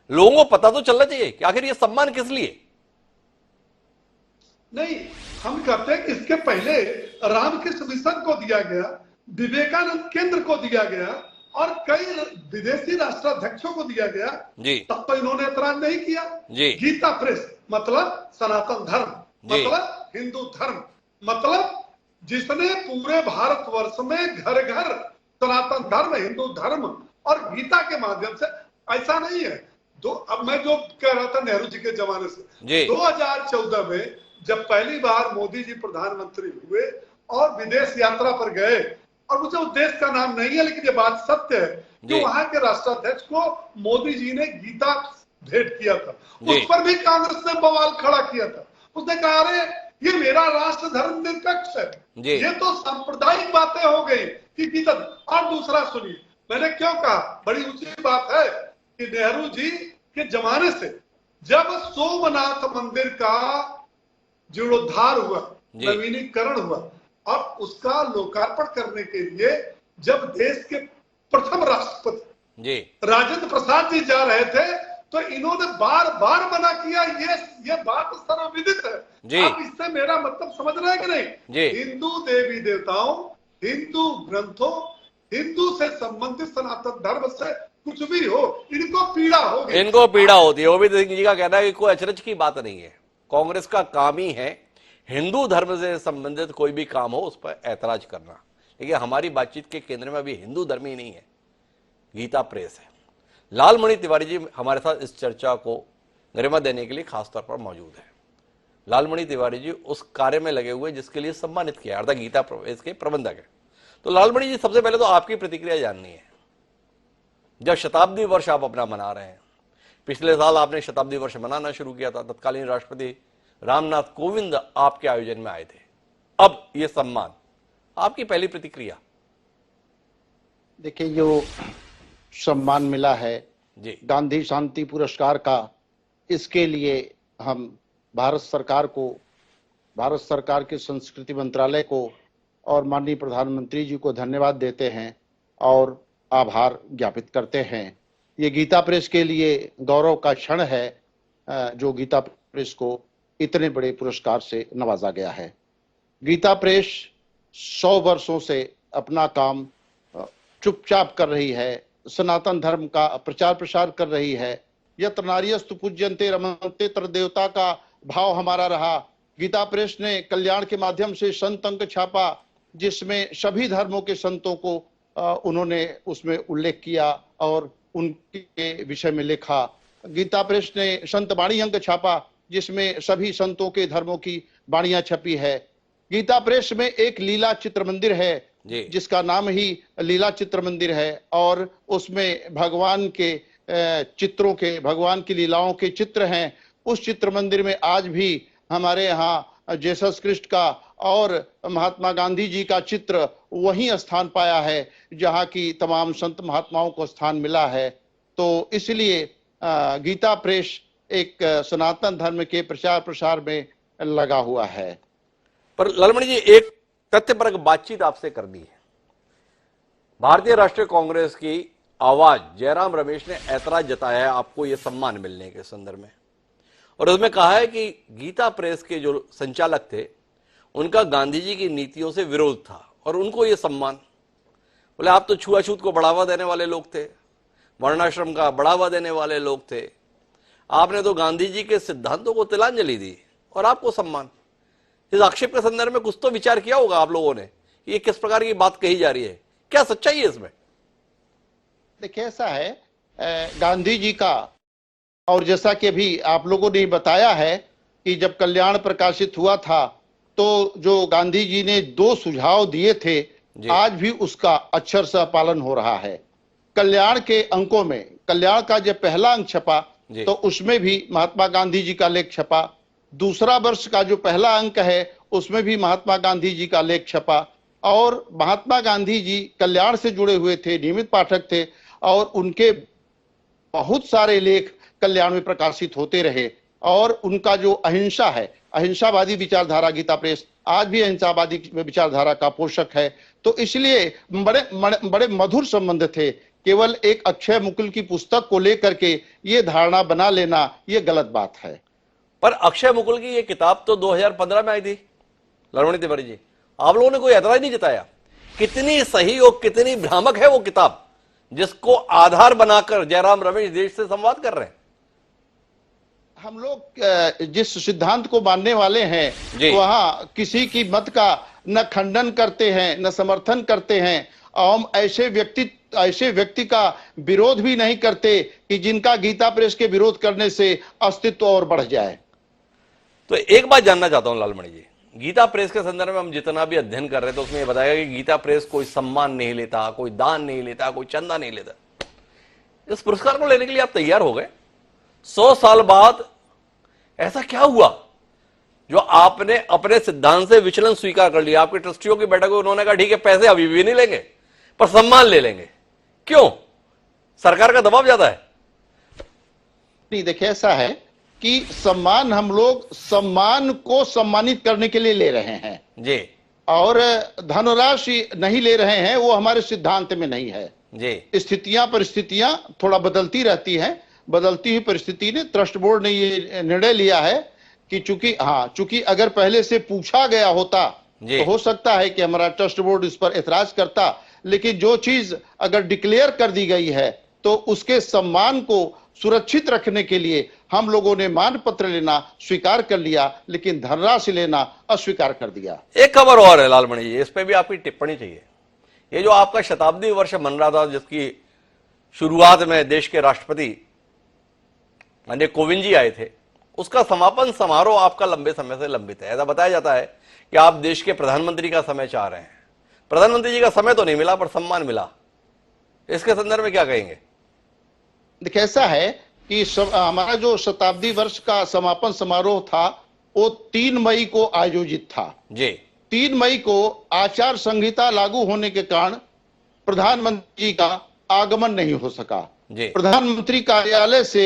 लोगों को पता तो चलना चाहिए कि आखिर ये सम्मान किस लिए। नहीं, हम कहते हैं कि इसके पहले रामकृष्ण मिशन को दिया गया, विवेकानंद केंद्र को दिया गया, और कई विदेशी राष्ट्राध्यक्षों को दिया गया जी। तब तो इन्होंने ऐतराज नहीं किया जी। गीता प्रेस मतलब सनातन धर्म, मतलब हिंदू धर्म, मतलब जिसने पूरे भारतवर्ष में घर घर सनातन धर्म, हिंदू धर्म और गीता के माध्यम से, ऐसा नहीं है। अब मैं जो कह रहा था नेहरू जी के जमाने से, 2014 में जब पहली बार मोदी जी प्रधानमंत्री हुए और विदेश यात्रा पर गए, और मुझे उस देश का नाम नहीं है लेकिन ये बात सत्य है कि वहां के राष्ट्राध्यक्ष को मोदी जी ने गीता भेंट किया था। उस पर भी कांग्रेस ने बवाल खड़ा किया था। उसने कहा, अरे ये मेरा राष्ट्र धर्म निरपेक्ष है, ये तो सांप्रदायिक बातें हो गई कि गीता। और दूसरा सुनिए, मैंने क्यों कहा, बड़ी ऊंची बात है कि नेहरू जी के जमाने से जब सोमनाथ मंदिर का जीर्णोद्धार हुआ, नवीनीकरण हुआ, और उसका लोकार्पण करने के लिए जब देश के प्रथम राष्ट्रपति राजेंद्र प्रसाद जी जा रहे थे, तो इन्होंने बार बार मना किया। ये बात सर्वविदित है। आप इससे मेरा मतलब समझ रहे हैं कि नहीं? हिंदू देवी देवताओं, हिंदू ग्रंथों, हिंदू से संबंधित सनातन धर्म से कुछ भी हो, इनको पीड़ा होगी, इनको पीड़ा होती है। ओबी सिंह जी का कहना है कि कोई अचरज की बात नहीं है, कांग्रेस का काम ही है हिंदू धर्म से संबंधित कोई भी काम हो उस पर ऐतराज करना। लेकिन हमारी बातचीत के केंद्र में अभी हिंदू धर्म ही नहीं है, गीता प्रेस है। लालमणि तिवारी जी हमारे साथ इस चर्चा को गरिमा देने के लिए खासतौर पर मौजूद है। लालमणि तिवारी जी उस कार्य में लगे हुए जिसके लिए सम्मानित किया, अर्थात गीता प्रेस के प्रबंधक है। तो लालमणि जी, सबसे पहले तो आपकी प्रतिक्रिया जाननी है। जब शताब्दी वर्ष आप अपना मना रहे हैं, पिछले साल आपने शताब्दी वर्ष मनाना शुरू किया था, तत्कालीन राष्ट्रपति रामनाथ कोविंद आपके आयोजन में आए थे, अब ये सम्मान, आपकी पहली प्रतिक्रिया? देखिए, जो सम्मान मिला है जी, गांधी शांति पुरस्कार का, इसके लिए हम भारत सरकार को, भारत सरकार के संस्कृति मंत्रालय को और माननीय प्रधानमंत्री जी को धन्यवाद देते हैं और आभार ज्ञापित करते हैं। ये गीता प्रेस के लिए गौरव का क्षण है, जो गीता प्रेस को इतने बड़े पुरस्कार से नवाजा गया है। गीता प्रेस 100 वर्षों से अपना काम चुपचाप कर रही है, सनातन धर्म का प्रचार प्रसार कर रही है। यत्र नार्यस्तु पूज्यन्ते रमन्ते तत्र देवता का भाव हमारा रहा। गीता प्रेस ने कल्याण के माध्यम से संत अंक छापा, जिसमें सभी धर्मों के संतों को उन्होंने उसमें उल्लेख किया और उनके विषय में लिखा। गीता प्रेस ने संत वाणी अंक छापा, जिसमें सभी संतों के धर्मों की वाणियां छपी है। गीता प्रेस में एक लीला चित्र मंदिर है, जिसका नाम ही लीला चित्र मंदिर है, और उसमें भगवान के चित्रों के, भगवान की लीलाओं के चित्र हैं। उस चित्र मंदिर में आज भी हमारे यहाँ जेसस क्रिस्ट का और महात्मा गांधी जी का चित्र वहीं स्थान पाया है, जहाँ की तमाम संत महात्माओं को स्थान मिला है। तो इसलिए गीता प्रेस एक सनातन धर्म के प्रचार प्रसार में लगा हुआ है। पर लालमणि जी, एक तथ्यपरक बातचीत आपसे करनी है। भारतीय राष्ट्रीय कांग्रेस की आवाज जयराम रमेश ने ऐतराज जताया है आपको ये सम्मान मिलने के संदर्भ में, और उसमें कहा है कि गीता प्रेस के जो संचालक थे उनका गांधी जी की नीतियों से विरोध था और उनको ये सम्मान। बोले आप तो छुआछूत को बढ़ावा देने वाले लोग थे, वर्णाश्रम का बढ़ावा देने वाले लोग थे, आपने तो गांधी जी के सिद्धांतों को तिलांजलि दी और आपको सम्मान। इस आक्षेप के संदर्भ में कुछ तो विचार किया होगा आप लोगों ने, ये किस प्रकार की बात कही जा रही है, क्या सच्चाई है इसमें? देखिए, ऐसा है, गांधी जी का, और जैसा कि अभी आप लोगों ने बताया है कि जब कल्याण प्रकाशित हुआ था तो जो गांधी जी ने 2 सुझाव दिए थे, आज भी उसका अक्षर से पालन हो रहा है। कल्याण के अंकों में, कल्याण का जब पहला अंक छपा तो उसमें भी महात्मा गांधी जी का लेख छपा। दूसरा वर्ष का जो पहला अंक है उसमें भी महात्मा गांधी जी का लेख छपा, और महात्मा गांधी जी कल्याण से जुड़े हुए थे, नियमित पाठक थे, और उनके बहुत सारे लेख कल्याण में प्रकाशित होते रहे। और उनका जो अहिंसा है, अहिंसावादी विचारधारा, गीता प्रेस आज भी अहिंसावादी विचारधारा का पोषक है। तो इसलिए बड़े मधुर संबंध थे। केवल एक अक्षय मुकुल की पुस्तक को लेकर के ये धारणा बना लेना, ये गलत बात है। पर अक्षय मुकुल की ये किताब तो 2015 में आई थी लालमणि तिवारी जी, आप लोगों ने कोई ऐतराज नहीं जताया। कितनी सही और कितनी भ्रामक है वो किताब, जिसको आधार बनाकर जयराम रमेश देश से संवाद कर रहे हैं। हम लोग जिस सिद्धांत को मानने वाले हैं, वहां किसी की मत का न खंडन करते हैं न समर्थन करते हैं, और हम ऐसे व्यक्ति का विरोध भी नहीं करते कि जिनका गीता प्रेस के विरोध करने से अस्तित्व और बढ़ जाए। तो एक बात जानना चाहता हूं लालमणि जी, गीता प्रेस के संदर्भ में हम जितना भी अध्ययन कर रहे थे उसमें यह बताया कि गीता प्रेस कोई सम्मान नहीं लेता, कोई दान नहीं लेता, कोई चंदा नहीं लेता। इस पुरस्कार को लेने के लिए आप तैयार हो गए। 100 साल बाद ऐसा क्या हुआ जो आपने अपने सिद्धांत से विचलन स्वीकार कर लिया? आपके ट्रस्टियों की बैठक में उन्होंने कहा ठीक है, पैसे अभी भी नहीं लेंगे पर सम्मान ले लेंगे। क्यों? सरकार का दबाव ज्यादा है? नहीं, देखिए, ऐसा है कि सम्मान हम लोग सम्मान को सम्मानित करने के लिए ले रहे हैं जी, और धनराशि नहीं ले रहे हैं, वो हमारे सिद्धांत में नहीं है जी। स्थितियां परिस्थितियां थोड़ा बदलती रहती हैं। बदलती हुई परिस्थिति ने ट्रस्ट बोर्ड ने ये निर्णय लिया है कि चूंकि अगर पहले से पूछा गया होता तो हो सकता है कि हमारा ट्रस्ट बोर्ड इस पर ऐतराज करता, लेकिन जो चीज अगर डिक्लेयर कर दी गई है तो उसके सम्मान को सुरक्षित रखने के लिए हम लोगों ने मान पत्र लेना स्वीकार कर लिया, लेकिन धनराशि लेना अस्वीकार कर दिया। एक खबर और है लालमणि जी, इस पे भी आपकी टिप्पणी चाहिए। ये जो आपका शताब्दी वर्ष मन रहा था, जिसकी शुरुआत में देश के राष्ट्रपति माननीय कोविंद जी आए थे उसका समापन समारोह आपका लंबे समय से लंबित है। ऐसा बताया जाता है कि आप देश के प्रधानमंत्री का समय चाह रहे हैं। प्रधानमंत्री जी का समय तो नहीं मिला पर सम्मान मिला, इसके संदर्भ में क्या कहेंगे? देखिए, ऐसा है कि हमारा जो शताब्दी वर्ष का समापन समारोह था वो 3 मई को आयोजित था जी। 3 मई को आचार संहिता लागू होने के कारण प्रधानमंत्री जी का आगमन नहीं हो सका। प्रधानमंत्री कार्यालय से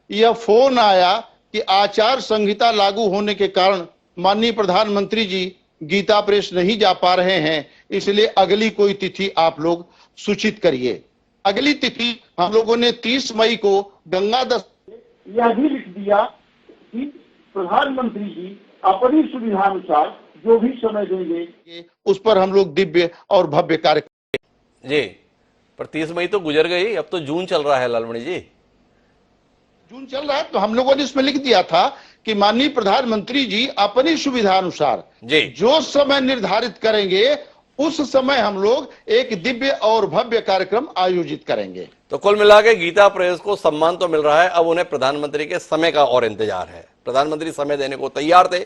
यह फोन आया कि आचार संहिता लागू होने के कारण माननीय प्रधानमंत्री जी गीता प्रेस नहीं जा पा रहे हैं, इसलिए अगली कोई तिथि आप लोग सूचित करिए। अगली तिथि हम लोगों ने 30 मई को गंगा दशहरा यह भी लिख दिया कि प्रधानमंत्री जी अपनी सुविधानुसार जो भी समय देंगे उस पर हम लोग दिव्य और भव्य कार्य जी। पर 30 मई तो गुजर गई, अब तो जून चल रहा है लालमणि जी। जून चल रहा है, तो हम लोगों ने इसमें लिख दिया था कि माननीय प्रधानमंत्री जी अपनी सुविधानुसार जो समय निर्धारित करेंगे उस समय हम लोग एक दिव्य और भव्य कार्यक्रम आयोजित करेंगे। तो कुल मिला के गीता प्रेस को सम्मान तो मिल रहा है, अब उन्हें प्रधानमंत्री के समय का और इंतजार है। प्रधानमंत्री समय देने को तैयार थे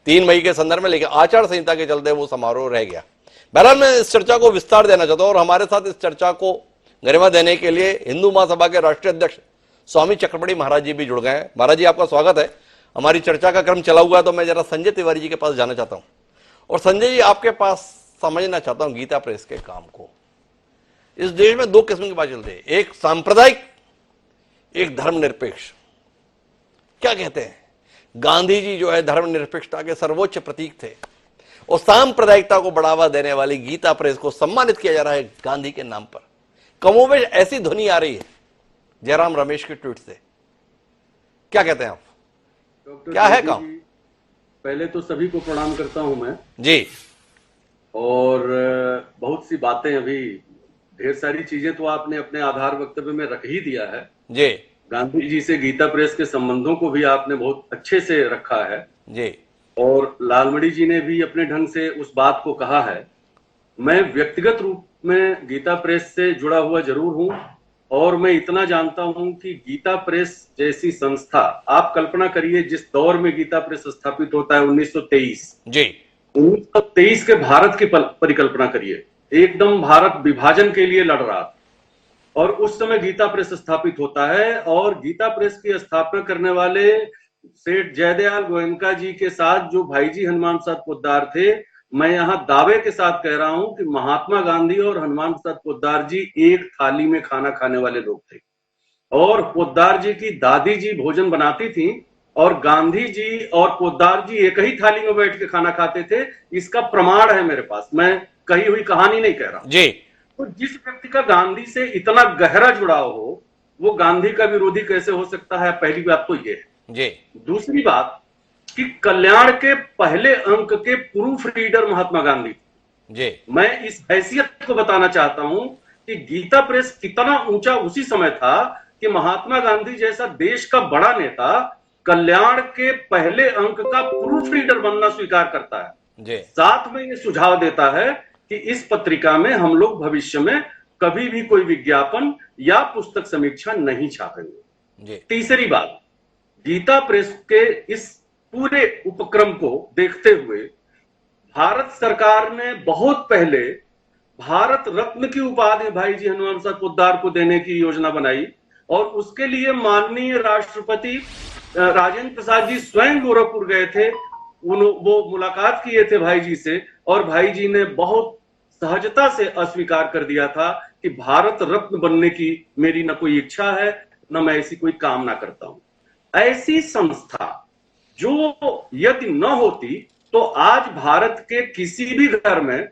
3 मई के संदर्भ में, लेकिन आचार संहिता के चलते वो समारोह रह गया। बहरहाल मैं इस चर्चा को विस्तार देना चाहता हूं और हमारे साथ इस चर्चा को गरिमा देने के लिए हिंदू महासभा के राष्ट्रीय अध्यक्ष स्वामी चक्रपड़ी महाराज जी भी जुड़ गए हैं। महाराज जी, आपका स्वागत है। हमारी चर्चा का क्रम चला हुआ है, तो मैं जरा संजय तिवारी जी के पास जाना चाहता हूं और संजय जी आपके पास समझना चाहता हूं गीता प्रेस के काम को। इस देश में 2 किस्म की बात चलती है, एक सांप्रदायिक, एक धर्मनिरपेक्ष। क्या कहते हैं, गांधी जी जो है धर्मनिरपेक्षता के सर्वोच्च प्रतीक थे और सांप्रदायिकता को बढ़ावा देने वाली गीता प्रेस को सम्मानित किया जा रहा है गांधी के नाम पर। कमोबेश ऐसी ध्वनि आ रही है जयराम रमेश के ट्वीट से। क्या कहते हैं आप, क्या है काम? पहले तो सभी को प्रणाम करता हूं मैं जी। और बहुत सी बातें, अभी ढेर सारी चीजें तो आपने अपने आधार वक्तव्य में रख ही दिया है जी। गांधी जी से गीता प्रेस के संबंधों को भी आपने बहुत अच्छे से रखा है जी। और लालमणि जी ने भी अपने ढंग से उस बात को कहा है। मैं व्यक्तिगत रूप में गीता प्रेस से जुड़ा हुआ जरूर हूं और मैं इतना जानता हूं कि गीता प्रेस जैसी संस्था, आप कल्पना करिए जिस दौर में गीता प्रेस स्थापित होता है 1923 जी, 1923 के भारत की परिकल्पना करिए, एकदम भारत विभाजन के लिए लड़ रहा था और उस समय गीता प्रेस स्थापित होता है और गीता प्रेस की स्थापना करने वाले सेठ जयदयाल गोयनका जी के साथ जो भाई जी हनुमान प्रसाद पोद्दार थे, मैं यहां दावे के साथ कह रहा हूं कि महात्मा गांधी और हनुमान प्रसाद पोद्दार जी एक थाली में खाना खाने वाले लोग थे और पोद्दार जी की दादी जी भोजन बनाती थी और गांधी जी और पोद्दार जी एक ही थाली में बैठ के खाना खाते थे। इसका प्रमाण है मेरे पास, मैं कही हुई कहानी नहीं कह रहा जी। तो जिस व्यक्ति का गांधी से इतना गहरा जुड़ाव हो वो गांधी का विरोधी कैसे हो सकता है? पहली बात तो ये है जी। दूसरी बात कि कल्याण के पहले अंक के प्रूफ रीडर महात्मा गांधी जी। मैं इस हैसियत को बताना चाहता हूं कि गीता प्रेस कितना ऊंचा उसी समय था कि महात्मा गांधी जैसा देश का बड़ा नेता कल्याण के पहले अंक का प्रूफ रीडर बनना स्वीकार करता है जी। साथ में ये सुझाव देता है कि इस पत्रिका में हम लोग भविष्य में कभी भी कोई विज्ञापन या पुस्तक समीक्षा नहीं छापेंगे। तीसरी बात, गीता प्रेस के इस पूरे उपक्रम को देखते हुए भारत सरकार ने बहुत पहले भारत रत्न की उपाधि भाई जी हनुमान प्रसाद पोद्दार को देने की योजना बनाई और उसके लिए माननीय राष्ट्रपति राजेंद्र प्रसाद जी स्वयं गोरखपुर गए थे, वो मुलाकात किए थे भाई जी से और भाई जी ने बहुत सहजता से अस्वीकार कर दिया था कि भारत रत्न बनने की मेरी न कोई इच्छा है न मैं ऐसी कोई कामना करता हूं। ऐसी संस्था जो यदि न होती तो आज भारत के किसी भी घर में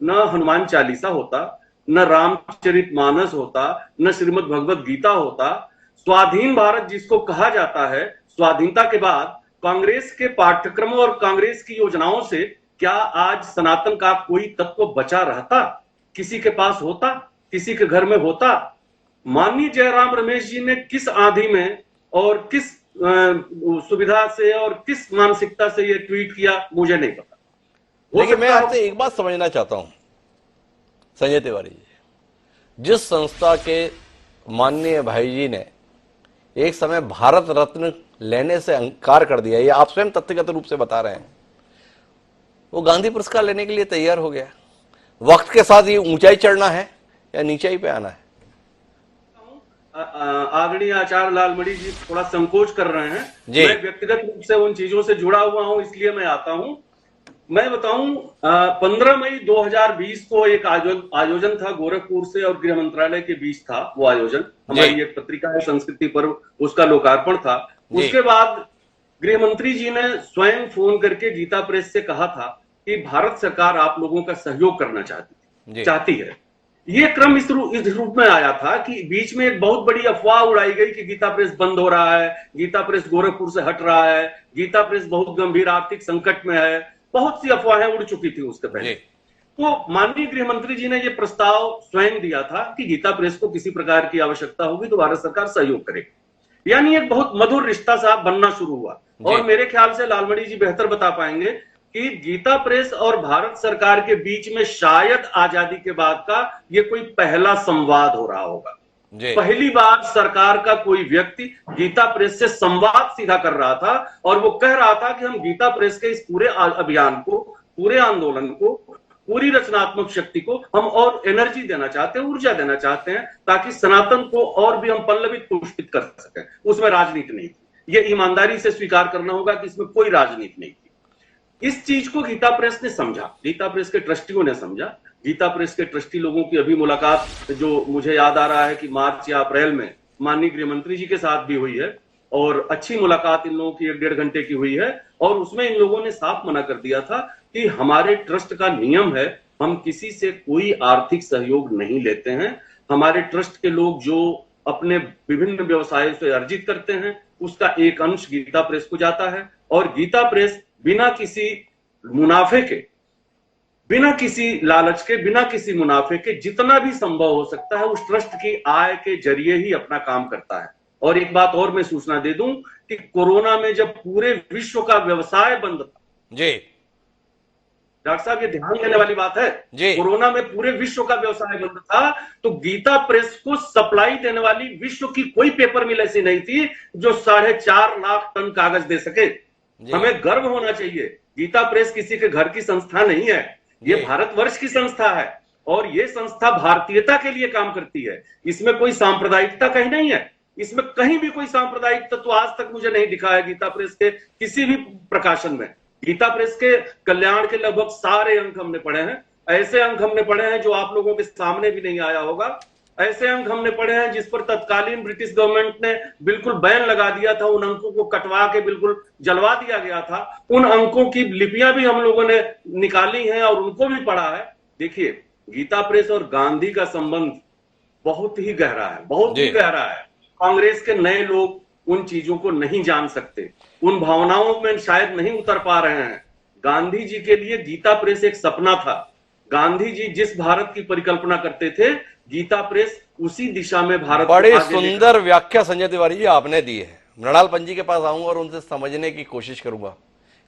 न हनुमान चालीसा होता, न रामचरितमानस होता, न श्रीमद् भगवत गीता होता। स्वाधीन भारत जिसको कहा जाता है, स्वाधीनता के बाद कांग्रेस के पाठ्यक्रमों और कांग्रेस की योजनाओं से क्या आज सनातन का कोई तत्व बचा रहता? किसी के पास होता? किसी के घर में होता? माननीय जयराम रमेश जी ने किस आंधी में और किस सुविधा से और किस मानसिकता से ये ट्वीट किया मुझे नहीं पता। लेकिन मैं आपसे एक बात समझना चाहता हूं संजय तिवारी जी, जिस संस्था के माननीय भाई जी ने एक समय भारत रत्न लेने से इंकार कर दिया, ये आप स्वयं तथ्यगत रूप से बता रहे हैं, वो गांधी पुरस्कार लेने के लिए तैयार हो गया। वक्त के साथ ये ऊंचाई चढ़ना है या नीचाई पे आना है? आदरणीय आचार्य लालमणि जी थोड़ा संकोच कर रहे हैं। मैं व्यक्तिगत रूप से उन चीजों से जुड़ा हुआ हूं, इसलिए मैं आता हूं। मैं बताऊं, 15 मई 2020 को एक आयोजन था गोरखपुर से और गृह मंत्रालय के बीच था वो आयोजन। हमारी एक पत्रिका है संस्कृति पर्व, उसका लोकार्पण था। उसके बाद गृह मंत्री जी ने स्वयं फोन करके गीता प्रेस से कहा था कि भारत सरकार आप लोगों का सहयोग करना चाहती है। ये क्रम इस रूप में आया था कि बीच में एक बहुत बड़ी अफवाह उड़ाई गई कि गीता प्रेस बंद हो रहा है, गीता प्रेस गोरखपुर से हट रहा है, गीता प्रेस बहुत गंभीर आर्थिक संकट में है। बहुत सी अफवाहें उड़ चुकी थी उसके पहले। तो माननीय गृह मंत्री जी ने यह प्रस्ताव स्वयं दिया था कि गीता प्रेस को किसी प्रकार की आवश्यकता होगी तो भारत सरकार सहयोग करेगी। यानी एक बहुत मधुर रिश्ता सा बनना शुरू हुआ। और मेरे ख्याल से लालमणि जी बेहतर बता पाएंगे कि गीता प्रेस और भारत सरकार के बीच में शायद आजादी के बाद का ये कोई पहला संवाद हो रहा होगा। पहली बार सरकार का कोई व्यक्ति गीता प्रेस से संवाद सीधा कर रहा था और वो कह रहा था कि हम गीता प्रेस के इस पूरे अभियान को, पूरे आंदोलन को, पूरी रचनात्मक शक्ति को हम और एनर्जी देना चाहते हैं, ऊर्जा देना चाहते हैं, ताकि सनातन को और भी हम पल्लवित पुष्पित कर सकें। उसमें राजनीति नहीं थी। ये ईमानदारी से स्वीकार करना होगा कि इसमें कोई राजनीति नहीं थी। इस चीज को गीता प्रेस ने समझा, गीता प्रेस के ट्रस्टियों ने समझा। गीता प्रेस के ट्रस्टी लोगों की अभी मुलाकात जो मुझे याद आ रहा है कि मार्च या अप्रैल में माननीय गृह मंत्री जी के साथ भी हुई है और अच्छी मुलाकात इन लोगों की 1-1.5 घंटे की हुई है। और उसमें इन लोगों ने साफ मना कर दिया था कि हमारे ट्रस्ट का नियम है, हम किसी से कोई आर्थिक सहयोग नहीं लेते हैं। हमारे ट्रस्ट के लोग जो अपने विभिन्न व्यवसायों से अर्जित करते हैं उसका एक अंश गीता प्रेस को जाता है और गीता प्रेस बिना किसी मुनाफे के, बिना किसी लालच के, बिना किसी मुनाफे के जितना भी संभव हो सकता है उस ट्रस्ट की आय के जरिए ही अपना काम करता है। और एक बात और मैं सूचना दे दूं कि कोरोना में जब पूरे विश्व का व्यवसाय बंद था, जी डॉक्टर साहब ये ध्यान देने वाली बात है, कोरोना में पूरे विश्व का व्यवसाय बंद था तो गीता प्रेस को सप्लाई देने वाली विश्व की कोई पेपर मिल ऐसी नहीं थी जो 4.5 लाख टन कागज दे सके। हमें गर्व होना चाहिए। गीता प्रेस किसी के घर की संस्था नहीं है, ये भारतवर्ष की संस्था है और ये संस्था भारतीयता के लिए काम करती है। इसमें कोई सांप्रदायिकता कहीं नहीं है, इसमें कहीं भी कोई सांप्रदायिक तत्व आज तक मुझे नहीं दिखा है गीता प्रेस के किसी भी प्रकाशन में। गीता प्रेस के कल्याण के लगभग सारे अंक हमने पढ़े हैं। ऐसे अंक हमने पढ़े हैं जो आप लोगों के सामने भी नहीं आया होगा। ऐसे अंक हमने पढ़े हैं जिस पर तत्कालीन ब्रिटिश गवर्नमेंट ने बिल्कुल बैन लगा दिया था, उन अंकों को कटवा के बिल्कुल जलवा दिया गया था। उन अंकों की लिपियां भी हम लोगों ने निकाली हैं और उनको भी पढ़ा है। देखिए, गीता प्रेस और गांधी का संबंध बहुत ही गहरा है, बहुत ही गहरा है। कांग्रेस के नए लोग उन चीजों को नहीं जान सकते, उन भावनाओं में शायद नहीं उतर पा रहे हैं। गांधी जी के लिए गीता प्रेस एक सपना था। गांधी जी जिस भारत की परिकल्पना करते थे, गीता प्रेस उसी दिशा में भारत। बड़ी सुंदर व्याख्या संजय तिवारी जी आपने दी है। मृणाल पंत जी के पास आऊंगा और उनसे समझने की कोशिश करूंगा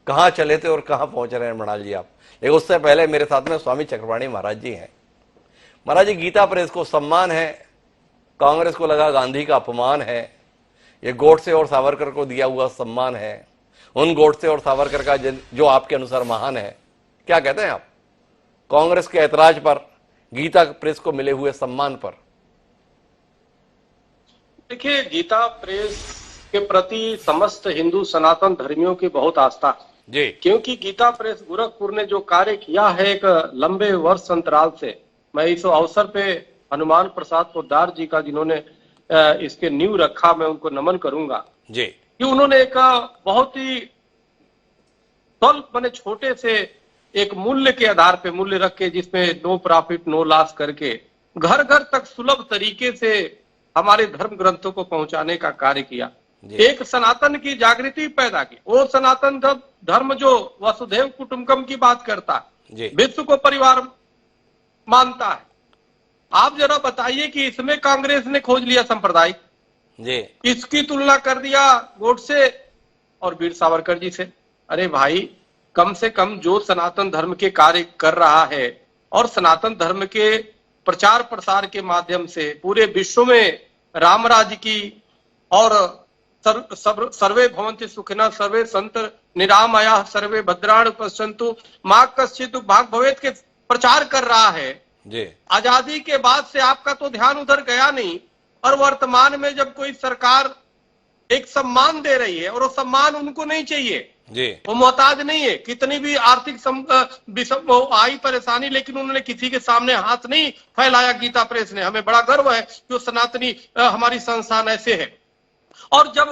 कहां चले थे और कहां पहुंच रहे हैं मृणाल जी आप। लेकिन उससे पहले मेरे साथ में स्वामी चक्रपाणी महाराज जी हैं। महाराज जी, गीता प्रेस को सम्मान है, कांग्रेस को लगा गांधी का अपमान है, ये गोडसे और सावरकर को दिया हुआ सम्मान है, उन गोडसे और सावरकर का जो आपके अनुसार महान है। क्या कहते हैं आप कांग्रेस के ऐतराज पर, गीता प्रेस को मिले हुए सम्मान पर? देखिए, गीता प्रेस के प्रति समस्त हिंदू सनातन धर्मियों की बहुत आस्था जी, क्योंकि गीता प्रेस गोरखपुर ने जो कार्य किया है एक लंबे वर्ष अंतराल से, मैं इस अवसर पे हनुमान प्रसाद पोद्दार जी का, जिन्होंने इसके नींव रखा, मैं उनको नमन करूंगा जी, कि उन्होंने एक बहुत ही स्वल्प माने छोटे से एक मूल्य के आधार पे मूल्य रख के, जिसमें नो प्रॉफिट नो लॉस करके घर घर तक सुलभ तरीके से हमारे धर्म ग्रंथों को पहुंचाने का कार्य किया। एक सनातन की जागृति पैदा की। वो सनातन धर्म जो वसुधैव कुटुंबकम की बात करता है, विश्व को परिवार मानता है। आप जरा बताइए कि इसमें कांग्रेस ने खोज लिया सांप्रदायिक जी, इसकी तुलना कर दिया गोडसे और वीर सावरकर जी से। अरे भाई, कम से कम जो सनातन धर्म के कार्य कर रहा है और सनातन धर्म के प्रचार प्रसार के माध्यम से पूरे विश्व में राम राज्य की और सर्वे भवन्ति सुखिनः सर्वे सन्तु निरामयाः सर्वे भद्राणि पश्यन्तु मा कश्चित् भाग् भवेत् के प्रचार कर रहा है जी। आजादी के बाद से आपका तो ध्यान उधर गया नहीं, और वर्तमान में जब कोई सरकार एक सम्मान दे रही है और वो सम्मान उनको नहीं चाहिए जी, वो मोहताज नहीं है, कितनी भी आर्थिक आई परेशानी, लेकिन उन्होंने किसी के सामने हाथ नहीं फैलाया। गीता प्रेस ने, हमें बड़ा गर्व है कि वो सनातनी हमारी संस्थान ऐसे है। और जब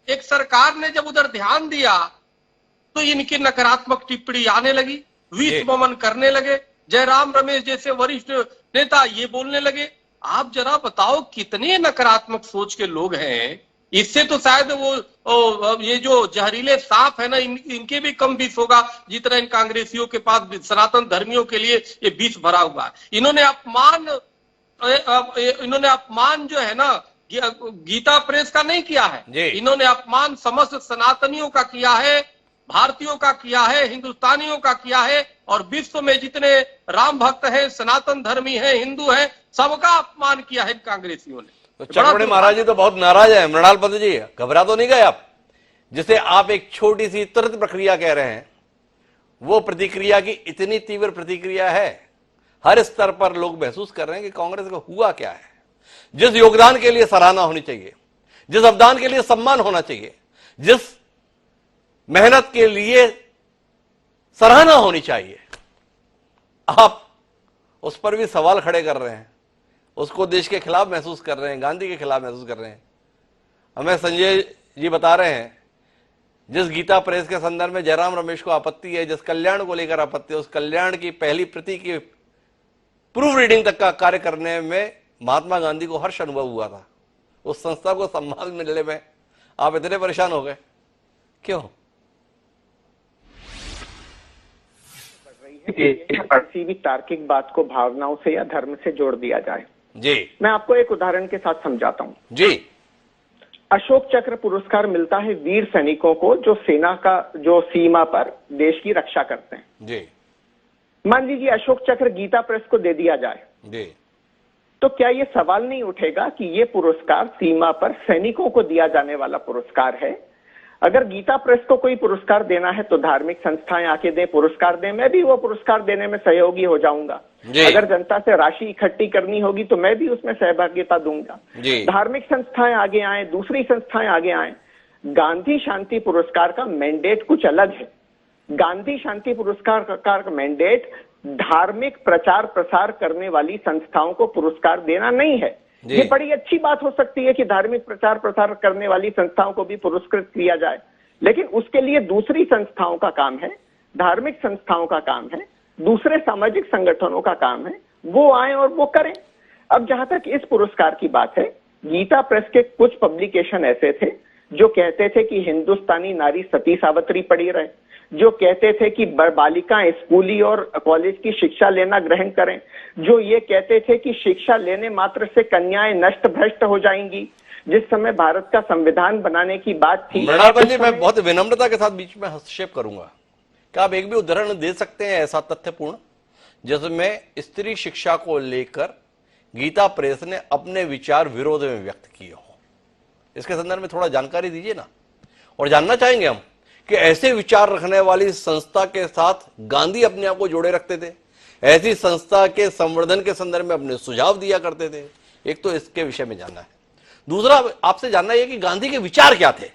एक सरकार ने जब उधर ध्यान दिया तो इनकी नकारात्मक टिप्पणी आने लगी, विषमन करने लगे। जयराम रमेश जैसे वरिष्ठ नेता ये बोलने लगे। आप जरा बताओ कितने नकारात्मक सोच के लोग हैं। इससे तो शायद वो ये जो जहरीले सांप है ना, इनके भी कम विष होगा जितना इन कांग्रेसियों के पास सनातन धर्मियों के लिए ये विष भरा हुआ है। इन्होंने अपमान जो है ना गीता प्रेस का नहीं किया है, इन्होंने अपमान समस्त सनातनियों का किया है, भारतीयों का किया है, हिंदुस्तानियों का किया है, और विश्व में जितने राम भक्त हैं, सनातन धर्मी हैं, हिंदू हैं, सबका अपमान किया है कांग्रेसियों ने। तो चक्रवर्ती महाराज जी तो बहुत नाराज है। मृणाल पद जी, घबरा तो नहीं गए आप? जिसे आप एक छोटी सी त्वरित प्रक्रिया कह रहे हैं, वो प्रतिक्रिया की इतनी तीव्र प्रतिक्रिया है, हर स्तर पर लोग महसूस कर रहे हैं कि कांग्रेस को हुआ क्या है। जिस योगदान के लिए सराहना होनी चाहिए, जिस अवदान के लिए सम्मान होना चाहिए, जिस मेहनत के लिए सराहना होनी चाहिए, आप उस पर भी सवाल खड़े कर रहे हैं, उसको देश के खिलाफ महसूस कर रहे हैं, गांधी के खिलाफ महसूस कर रहे हैं। हमें संजय जी बता रहे हैं, जिस गीता प्रेस के संदर्भ में जयराम रमेश को आपत्ति है, जिस कल्याण को लेकर आपत्ति है, उस कल्याण की पहली प्रति की प्रूफ रीडिंग तक का कार्य करने में महात्मा गांधी को हर्ष अनुभव हुआ था। उस संस्था को सम्मान मिलने में आप इतने परेशान हो गए, क्यों? किसी भी तार्किक बात को भावनाओं से या धर्म से जोड़ दिया जाए जी। मैं आपको एक उदाहरण के साथ समझाता हूँ जी। अशोक चक्र पुरस्कार मिलता है वीर सैनिकों को जो सेना का जो सीमा पर देश की रक्षा करते हैं जी। मान लीजिए अशोक चक्र गीता प्रेस को दे दिया जाए जी, तो क्या ये सवाल नहीं उठेगा कि ये पुरस्कार सीमा पर सैनिकों को दिया जाने वाला पुरस्कार है? अगर गीता प्रेस को कोई पुरस्कार देना है तो धार्मिक संस्थाएं आके दें, पुरस्कार दें, मैं भी वो पुरस्कार देने में सहयोगी हो जाऊंगा। अगर जनता से राशि इकट्ठी करनी होगी तो मैं भी उसमें सहभागिता दूंगा। धार्मिक संस्थाएं आगे आए, दूसरी संस्थाएं आगे आए। गांधी शांति पुरस्कार का मैंडेट कुछ अलग है। गांधी शांति पुरस्कार का मैंडेट धार्मिक प्रचार प्रसार करने वाली संस्थाओं को पुरस्कार देना नहीं है। ये बड़ी अच्छी बात हो सकती है कि धार्मिक प्रचार प्रसार करने वाली संस्थाओं को भी पुरस्कृत किया जाए, लेकिन उसके लिए दूसरी संस्थाओं का काम है, धार्मिक संस्थाओं का काम है, दूसरे सामाजिक संगठनों का काम है, वो आए और वो करें। अब जहां तक इस पुरस्कार की बात है, गीता प्रेस के कुछ पब्लिकेशन ऐसे थे जो कहते थे कि हिंदुस्तानी नारी सती सावित्री पढ़ी रहे, जो कहते थे कि बालिकाएं स्कूली और कॉलेज की शिक्षा लेना ग्रहण करें, जो ये कहते थे कि शिक्षा लेने मात्र से कन्याएं नष्ट भ्रष्ट हो जाएंगी। जिस समय भारत का संविधान बनाने की बात थी। मैं बहुत विनम्रता के साथ बीच में हस्तक्षेप करूंगा। क्या आप एक भी उदाहरण दे सकते हैं ऐसा तथ्यपूर्ण जिसमें स्त्री शिक्षा को लेकर गीता प्रेस ने अपने विचार विरोध में व्यक्त किए हो? इसके संदर्भ में थोड़ा जानकारी दीजिए ना। और जानना चाहेंगे हम कि ऐसे विचार रखने वाली संस्था के साथ गांधी अपने आप को जोड़े रखते थे, ऐसी संस्था के संवर्धन के संदर्भ में अपने सुझाव दिया करते थे। एक तो इसके विषय में जानना है। दूसरा आपसे जानना यह कि गांधी के विचार क्या थे।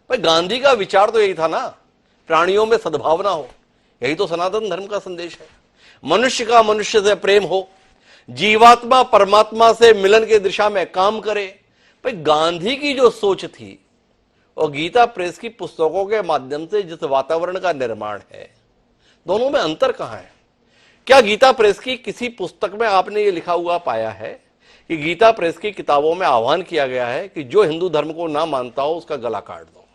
भाई गांधी का विचार तो यही था ना, प्राणियों में सद्भावना हो, यही तो सनातन धर्म का संदेश है। मनुष्य का मनुष्य से प्रेम हो, जीवात्मा परमात्मा से मिलन की दिशा में काम करे। भाई गांधी की जो सोच थी और गीता प्रेस की पुस्तकों के माध्यम से जिस वातावरण का निर्माण है, दोनों में अंतर कहां है? क्या गीता प्रेस की किसी पुस्तक में आपने ये लिखा हुआ पाया है कि गीता प्रेस की किताबों में आह्वान किया गया है कि जो हिंदू धर्म को ना मानता हो उसका गला काट दो,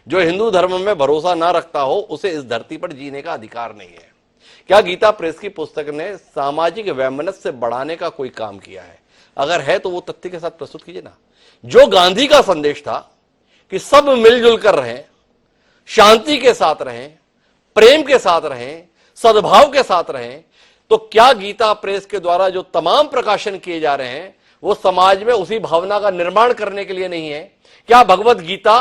जो हिंदू धर्म में भरोसा ना रखता हो उसे इस धरती पर जीने का अधिकार नहीं है? क्या गीता प्रेस की पुस्तक ने सामाजिक वैमनस्य से बढ़ाने का कोई काम किया है? अगर है तो वो तथ्य के साथ प्रस्तुत कीजिए ना। जो गांधी का संदेश था कि सब मिलजुल कर रहें, शांति के साथ रहें, प्रेम के साथ रहें, सद्भाव के साथ रहें, तो क्या गीता प्रेस के द्वारा जो तमाम प्रकाशन किए जा रहे हैं वो समाज में उसी भावना का निर्माण करने के लिए नहीं है? क्या भगवत गीता,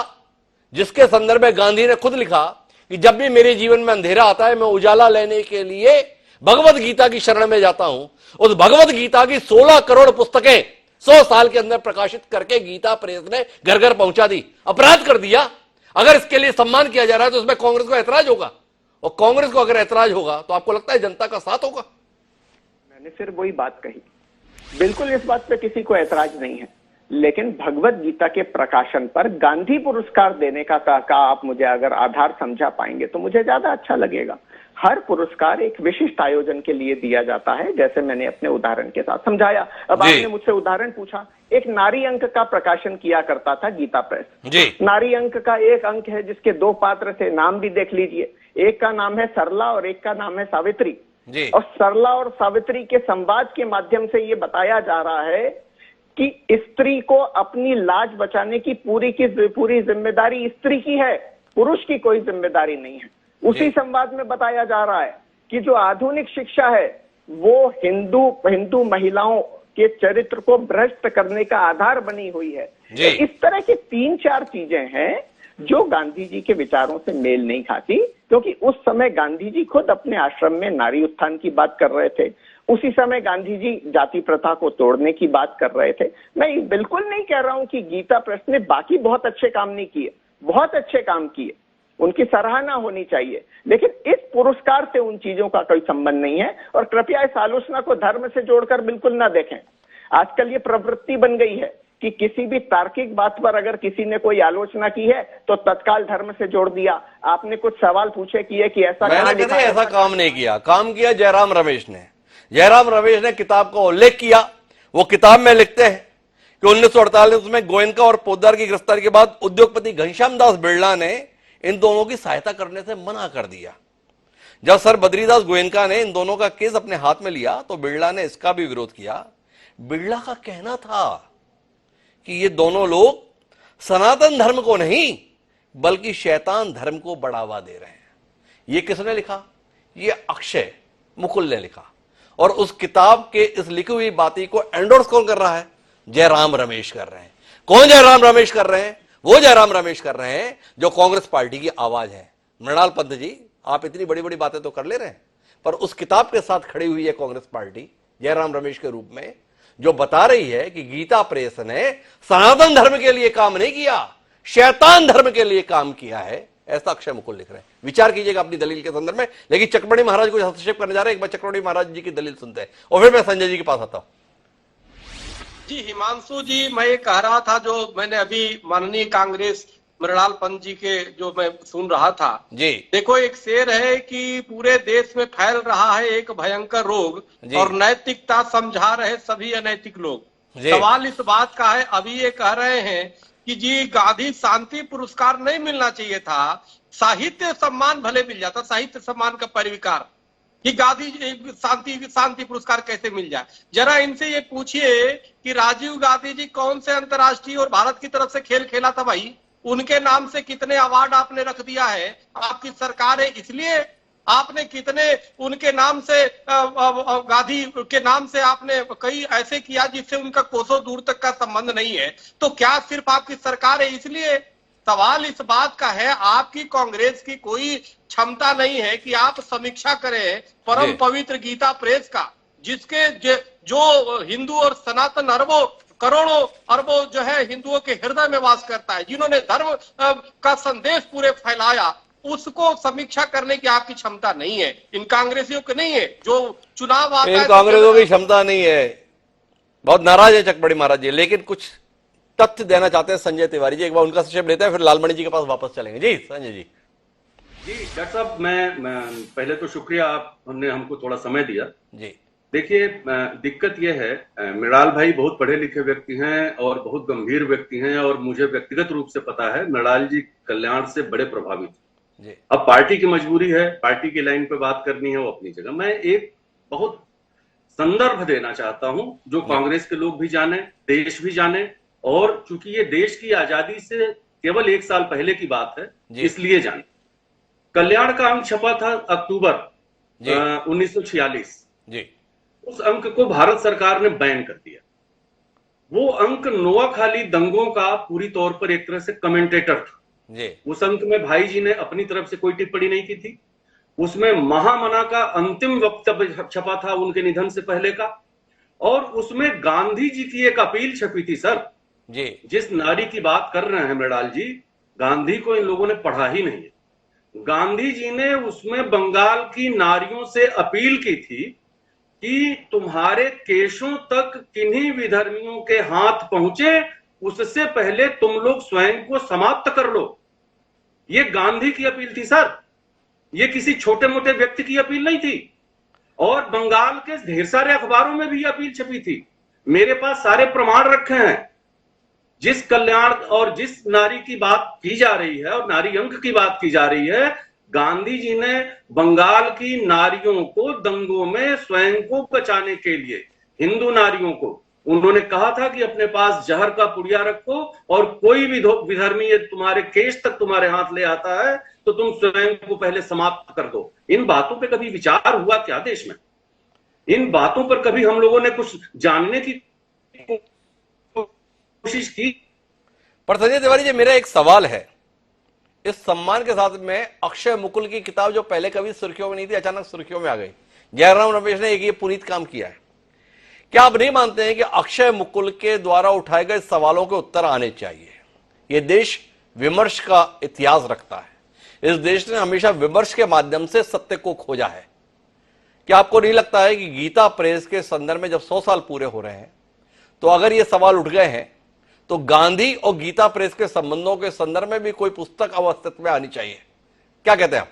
जिसके संदर्भ में गांधी ने खुद लिखा कि जब भी मेरे जीवन में अंधेरा आता है मैं उजाला लेने के लिए भगवत गीता की शरण में जाता हूं, उस भगवत गीता की 16 करोड़ पुस्तकें 100 साल के अंदर प्रकाशित करके गीता प्रेस ने घर घर पहुंचा दी, अपराध कर दिया। अगर इसके लिए सम्मान किया जा रहा है तो उसमें कांग्रेस को ऐतराज होगा, और कांग्रेस को अगर ऐतराज होगा तो आपको लगता है जनता का साथ होगा? मैंने फिर वही बात कही, बिल्कुल इस बात पे किसी को ऐतराज नहीं है, लेकिन भगवत गीता के प्रकाशन पर गांधी पुरस्कार देने का आप मुझे अगर आधार समझा पाएंगे तो मुझे ज्यादा अच्छा लगेगा। हर पुरस्कार एक विशिष्ट आयोजन के लिए दिया जाता है, जैसे मैंने अपने उदाहरण के साथ समझाया। अब आपने मुझसे उदाहरण पूछा, एक नारी अंक का प्रकाशन किया करता था गीता प्रेस। नारी अंक का एक अंक है जिसके 2 पात्र थे, नाम भी देख लीजिए, एक का नाम है सरला और एक का नाम है सावित्री। और सरला और सावित्री के संवाद के माध्यम से ये बताया जा रहा है कि स्त्री को अपनी लाज बचाने की पूरी जिम्मेदारी स्त्री की है, पुरुष की कोई जिम्मेदारी नहीं है। उसी संवाद में बताया जा रहा है कि जो आधुनिक शिक्षा है वो हिंदू महिलाओं के चरित्र को भ्रष्ट करने का आधार बनी हुई है। तो इस तरह के 3-4 चीजें हैं जो गांधी जी के विचारों से मेल नहीं खाती, क्योंकि उस समय गांधी जी खुद अपने आश्रम में नारी उत्थान की बात कर रहे थे। उसी समय गांधी जी जाति प्रथा को तोड़ने की बात कर रहे थे। मैं बिल्कुल नहीं कह रहा हूं कि गीता प्रेस ने बाकी बहुत अच्छे काम नहीं किए, बहुत अच्छे काम किए, उनकी सराहना होनी चाहिए, लेकिन इस पुरस्कार से उन चीजों का कोई संबंध नहीं है। और कृपया इस आलोचना को धर्म से जोड़कर बिल्कुल ना देखें। आजकल ये प्रवृत्ति बन गई है कि किसी भी तार्किक बात पर अगर किसी ने कोई आलोचना की है तो तत्काल धर्म से जोड़ दिया। आपने कुछ सवाल पूछे किए कि ऐसा ऐसा काम नहीं किया, काम किया जयराम रमेश ने। जयराम रमेश ने किताब का उल्लेख किया। वो किताब में लिखते हैं कि 1948 में गोयनका और पोद्दार की गिरफ्तारी के बाद उद्योगपति घनश्याम दास बिरला ने इन दोनों की सहायता करने से मना कर दिया। जब सर बद्रीदास गोयनका ने इन दोनों का केस अपने हाथ में लिया तो बिरला ने इसका भी विरोध किया। बिरला का कहना था कि ये दोनों लोग सनातन धर्म को नहीं बल्कि शैतान धर्म को बढ़ावा दे रहे हैं। ये किसने लिखा? ये अक्षय मुकुल ने लिखा। और उस किताब के इस लिखी हुई बाती को एंडोर्स कौन कर रहा है? जयराम रमेश कर रहे हैं। कौन जयराम रमेश कर रहे हैं? वो जयराम रमेश कर रहे हैं जो कांग्रेस पार्टी की आवाज है। मृणाल पंत जी, आप इतनी बड़ी बड़ी बातें तो कर ले रहे हैं, पर उस किताब के साथ खड़ी हुई है कांग्रेस पार्टी जयराम रमेश के रूप में, जो बता रही है कि गीता प्रेस ने सनातन धर्म के लिए काम नहीं किया, शैतान धर्म के लिए काम किया है। ऐसा अक्षय मुकुल लिख रहे हैं। विचार कीजिएगा अपनी दलील के संदर्भ में। लेकिन चक्रवर्ती महाराज को हस्तक्षेप करने जा रहे हैं। एक बार चक्रवर्ती महाराज जी की दलील सुनते हैं और फिर मैं संजय जी के पास आता हूं। जी हिमांशु जी, मैं ये कह रहा था, जो मैंने अभी माननीय कांग्रेस मृणाल पंत जी के जो मैं सुन रहा था जी, देखो एक शेर है कि पूरे देश में फैल रहा है एक भयंकर रोग और नैतिकता समझा रहे सभी अनैतिक लोग। सवाल इस बात का है, अभी ये कह रहे हैं कि जी गांधी शांति पुरस्कार नहीं मिलना चाहिए था, साहित्य सम्मान भले मिल जाता, साहित्य सम्मान का परिविकार, कि गांधी शांति पुरस्कार कैसे मिल जाए। जरा इनसे ये पूछिए कि राजीव गांधी जी कौन से अंतर्राष्ट्रीय और भारत की तरफ से खेल खेला था भाई? उनके नाम से कितने अवार्ड आपने रख दिया है? आपकी सरकार है इसलिए आपने कितने उनके नाम से गांधी के नाम से आपने कई ऐसे किया जिससे उनका कोसों दूर तक का संबंध नहीं है। तो क्या सिर्फ आपकी सरकार है इसलिए? सवाल इस बात का है, आपकी कांग्रेस की कोई क्षमता नहीं है कि आप समीक्षा करें परम पवित्र गीता प्रेस का, जिसके जो हिंदू और सनातन अरबों करोड़ों अरबों जो है हिंदुओं के हृदय में वास करता है, जिन्होंने धर्म का संदेश पूरे फैलाया, उसको समीक्षा करने की आपकी क्षमता नहीं है। इन कांग्रेसियों को नहीं है। जो चुनाव आता है, कांग्रेसियों की क्षमता नहीं है। बहुत नाराज है चक्रवर्ती महाराज जी, लेकिन कुछ तथ्य देना चाहते हैं संजय तिवारी जी। एक बार उनका संक्षेप लेते हैं, फिर लालमणि जी के पास वापस चलेंगे। जी संजय जी। जी डॉक्टर साहब, मैं पहले तो शुक्रिया, आपने हमको थोड़ा समय दिया। जी देखिए, दिक्कत यह है, मृणाल भाई बहुत पढ़े लिखे व्यक्ति हैं और बहुत गंभीर व्यक्ति हैं, और मुझे व्यक्तिगत रूप से पता है मृणाल जी कल्याण से बड़े प्रभावित हैं। अब पार्टी की मजबूरी है, पार्टी की लाइन पे बात करनी है, वो अपनी जगह। मैं एक बहुत संदर्भ देना चाहता हूं जो कांग्रेस के लोग भी जाने, देश भी जाने, और चूंकि ये देश की आजादी से केवल 1 साल पहले की बात है इसलिए जाने। कल्याण का अंक छपा था अक्टूबर 1946 जी। उस अंक को भारत सरकार ने बैन कर दिया। वो अंक नोआखाली दंगों का पूरी तौर पर एक तरह से कमेंटेटर था जी। उस अंक में भाई जी ने अपनी तरफ से कोई टिप्पणी नहीं की थी। उसमें महामना का अंतिम वक्तव्य छपा था उनके निधन से पहले का, और उसमें गांधी जी की एक अपील छपी थी सर जी। जिस नारी की बात कर रहे हैं मृणाल जी, गांधी को इन लोगों ने पढ़ा ही नहीं है। गांधी जी ने उसमें बंगाल की नारियों से अपील की थी कि तुम्हारे केशों तक किन्हीं विधर्मियों के हाथ पहुंचे उससे पहले तुम लोग स्वयं को समाप्त कर लो। ये गांधी की अपील थी सर, ये किसी छोटे मोटे व्यक्ति की अपील नहीं थी। और बंगाल के ढेर सारे अखबारों में भी अपील छपी थी, मेरे पास सारे प्रमाण रखे हैं। जिस कल्याण और जिस नारी की बात की जा रही है और नारी अंक की बात की जा रही है, गांधी जी ने बंगाल की नारियों को दंगों में स्वयं को बचाने के लिए, हिंदू नारियों को उन्होंने कहा था कि अपने पास जहर का पुड़िया रखो और कोई भी विधर्मी ये तुम्हारे केश तक तुम्हारे हाथ ले आता है तो तुम स्वयं को पहले समाप्त कर दो। इन बातों पे कभी विचार हुआ क्या देश में? इन बातों पर कभी हम लोगों ने कुछ जानने की कोशिश की? पर संजय तिवारी जी, मेरा एक सवाल है, इस सम्मान के साथ में अक्षय मुकुल की किताब जो पहले कभी सुर्खियों में नहीं थी, अचानक सुर्खियों में आ गई। जयराम रमेश ने एक ये पुनीत काम किया है। क्या आप नहीं मानते हैं कि अक्षय मुकुल के द्वारा उठाए गए सवालों के उत्तर आने चाहिए? ये देश विमर्श का इतिहास रखता है, इस देश ने हमेशा विमर्श के माध्यम से सत्य को खोजा है। क्या आपको नहीं लगता है कि गीता प्रेस के संदर्भ में जब 100 साल पूरे हो रहे हैं तो अगर ये सवाल उठ गए हैं तो गांधी और गीता प्रेस के संबंधों के संदर्भ में भी कोई पुस्तक अब अस्तित्व में आनी चाहिए? क्या कहते हैं आप?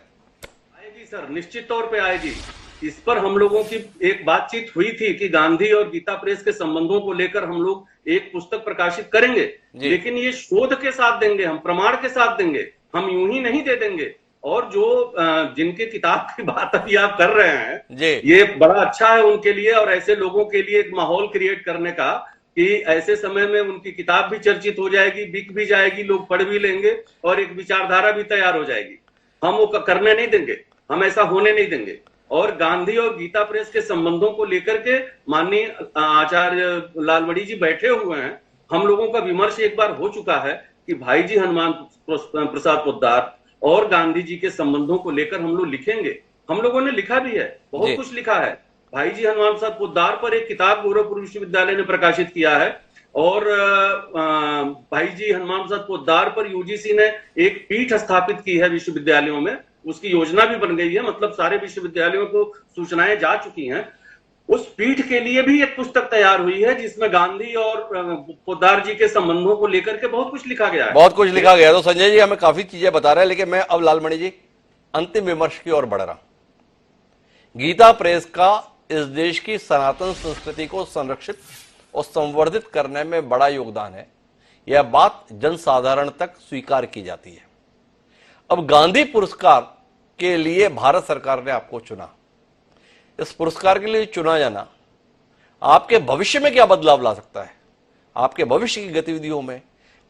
आएगी सर, निश्चित तौर पे आएगी। इस पर हम लोगों की एक बातचीत हुई थी कि गांधी और गीता प्रेस के संबंधों को लेकर हम लोग एक पुस्तक प्रकाशित करेंगे, लेकिन ये शोध के साथ देंगे, हम प्रमाण के साथ देंगे, हम यूं ही नहीं दे देंगे। और जो जिनके किताब की बात अभी आप कर रहे हैं, ये बड़ा अच्छा है उनके लिए और ऐसे लोगों के लिए एक माहौल क्रिएट करने का कि ऐसे समय में उनकी किताब भी चर्चित हो जाएगी, बिक भी जाएगी, लोग पढ़ भी लेंगे और एक विचारधारा भी तैयार हो जाएगी। हम वो करने नहीं देंगे, हम ऐसा होने नहीं देंगे। और गांधी और गीता प्रेस के संबंधों को लेकर के माननीय आचार्य लालवाड़ी जी बैठे हुए हैं। हम लोगों का विमर्श एक बार हो चुका है कि भाई जी हनुमान प्रसाद पोद्दार और गांधी जी के संबंधों को लेकर हम लोग लिखेंगे। हम लोगों ने लिखा भी है, बहुत कुछ लिखा है। भाई जी हनुमान प्रसाद पोद्दार पर एक किताब गोरखपुर विश्वविद्यालय ने प्रकाशित किया है और भाई जी हनुमान प्रसाद पोद्दार पर यूजीसी ने एक पीठ स्थापित की है विश्वविद्यालयों में, उसकी योजना भी बन गई है, मतलब सारे विश्वविद्यालयों को सूचनाएं जा चुकी हैं। उस पीठ के लिए भी एक पुस्तक तैयार हुई है जिसमें गांधी और पोद्दार जी के संबंधों को लेकर के बहुत कुछ लिखा गया है। बहुत कुछ लिखा गया। तो संजय जी हमें काफी चीजें बता रहे हैं, लेकिन मैं अब लालमणि जी अंतिम विमर्श की ओर बढ़ रहा हूं। गीता प्रेस का इस देश की सनातन संस्कृति को संरक्षित और संवर्धित करने में बड़ा योगदान है, यह बात जनसाधारण तक स्वीकार की जाती है। अब गांधी पुरस्कार के लिए भारत सरकार ने आपको चुना। इस पुरस्कार के लिए चुना जाना आपके भविष्य में क्या बदलाव ला सकता है? आपके भविष्य की गतिविधियों में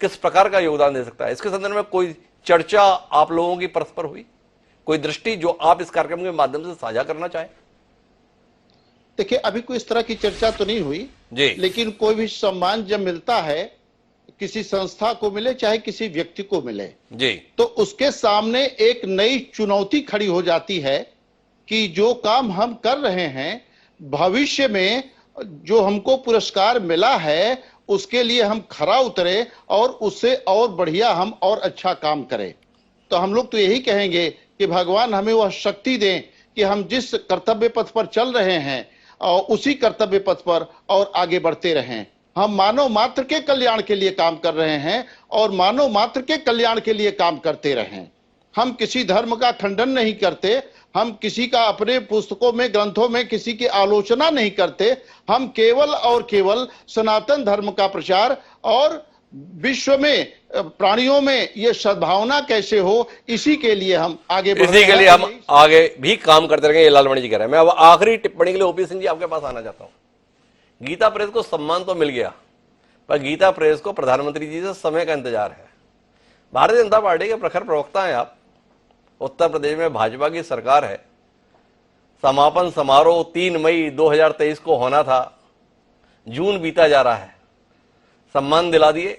किस प्रकार का योगदान दे सकता है? इसके संदर्भ में कोई चर्चा आप लोगों की परस्पर हुई? कोई दृष्टि जो आप इस कार्यक्रम के माध्यम से साझा करना चाहें? देखिए, अभी कोई इस तरह की चर्चा तो नहीं हुई जी, लेकिन कोई भी सम्मान जब मिलता है, किसी संस्था को मिले चाहे किसी व्यक्ति को मिले जी, तो उसके सामने एक नई चुनौती खड़ी हो जाती है कि जो काम हम कर रहे हैं भविष्य में जो हमको पुरस्कार मिला है उसके लिए हम खरा उतरे और उससे और बढ़िया हम और अच्छा काम करें। तो हम लोग तो यही कहेंगे कि भगवान हमें वह शक्ति दें कि हम जिस कर्तव्य पथ पर चल रहे हैं और उसी कर्तव्य पथ पर और आगे बढ़ते रहें। हम मानव मात्र के कल्याण के लिए काम कर रहे हैं और मानव मात्र के कल्याण के लिए काम करते रहें। हम किसी धर्म का खंडन नहीं करते, हम किसी का अपने पुस्तकों में ग्रंथों में किसी की आलोचना नहीं करते। हम केवल और केवल सनातन धर्म का प्रचार और विश्व में प्राणियों में ये सद्भावना कैसे हो इसी के लिए हम आगे बढ़ रहे हैं। इसी के लिए हम आगे भी काम करते रहेंगे, ये लालमणि जी कह रहे हैं। मैं अब आखिरी टिप्पणी के लिए ओपी सिंह जी आपके पास आना चाहता हूं। गीता प्रेस को सम्मान तो मिल गया, पर गीता प्रेस को प्रधानमंत्री जी से समय का इंतजार है। भारतीय जनता पार्टी के प्रखर प्रवक्ता हैं आप, उत्तर प्रदेश में भाजपा की सरकार है, समापन समारोह 3 मई 2023 को होना था, जून बीता जा रहा है। सम्मान दिला दिए,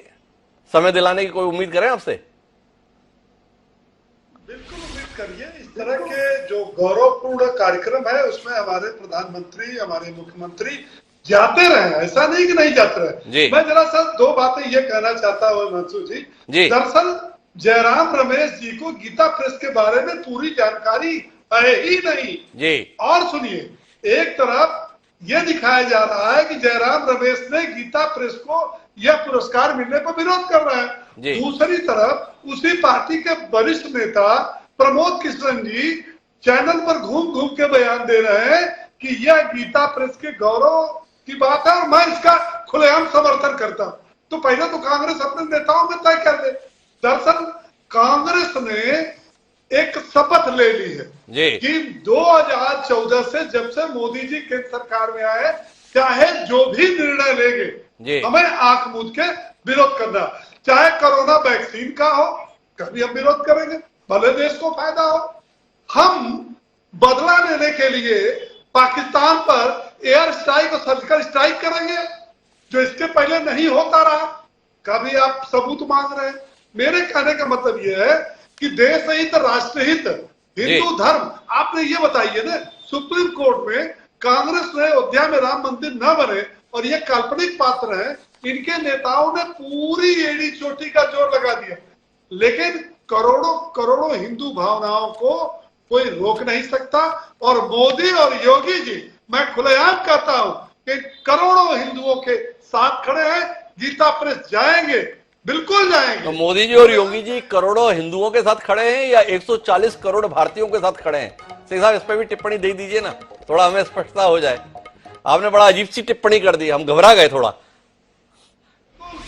समय दिलाने की कोई उम्मीद करें आपसे? बिल्कुल उम्मीद करिए। इस तरह के जो गौरवपूर्ण कार्यक्रम है उसमें हमारे प्रधानमंत्री, हमारे मुख्यमंत्री जाते रहे, ऐसा नहीं कि नहीं जाते रहे। मैं जरा सा दो बातें ये कहना चाहता हूँ हिमांशु जी। दरअसल जयराम रमेश जी को गीता प्रेस के बारे में पूरी जानकारी है ही नहीं। और सुनिए, एक तरफ यह दिखाया जा रहा है कि जयराम रमेश ने गीता प्रेस को यह पुरस्कार मिलने पर विरोध कर रहा है। दूसरी तरफ उसी पार्टी के वरिष्ठ नेता प्रमोद कृष्णन जी चैनल पर घूम घूम के बयान दे रहे हैं कि यह गीता प्रेस के गौरव की बात है और मैं इसका खुलेआम समर्थन करता हूं। तो पहले तो कांग्रेस अपने नेताओं में तय कर दे। दरअसल कांग्रेस ने एक शपथ ले ली है कि 2014 से जब से मोदी जी केंद्र सरकार में आए, चाहे जो भी निर्णय लेंगे हमें आंख मूंद के विरोध करना, चाहे कोरोना वैक्सीन का हो कभी हम विरोध करेंगे, भले देश को फायदा हो। हम बदला लेने के लिए पाकिस्तान पर एयर स्ट्राइक और सर्जिकल स्ट्राइक करेंगे जो इसके पहले नहीं होता रहा। कभी आप सबूत मांग रहे हैं। मेरे कहने का मतलब यह है कि देश हित, राष्ट्र हित, हिंदू धर्म, आपने ये बताइए ना, सुप्रीम कोर्ट में कांग्रेस ने अयोध्या में राम मंदिर न बने और ये काल्पनिक पात्र है, इनके नेताओं ने पूरी एड़ी चोटी का जोर लगा दिया, लेकिन करोड़ों करोड़ों हिंदू भावनाओं को कोई रोक नहीं सकता। और मोदी और योगी जी, मैं खुलेआम कहता हूं कि करोड़ों हिंदुओं के साथ खड़े हैं। गीता प्रेस जाएंगे, बिल्कुल जाएंगे। तो मोदी जी और योगी जी करोड़ों हिंदुओं के साथ खड़े हैं या 140 करोड़ भारतीयों के साथ खड़े हैं? सिंह साहब, इस पर भी टिप्पणी दे दीजिए ना, थोड़ा हमें स्पष्टता हो जाए। आपने बड़ा अजीब सी टिप्पणी कर दी, हम घबरा गए थोड़ा।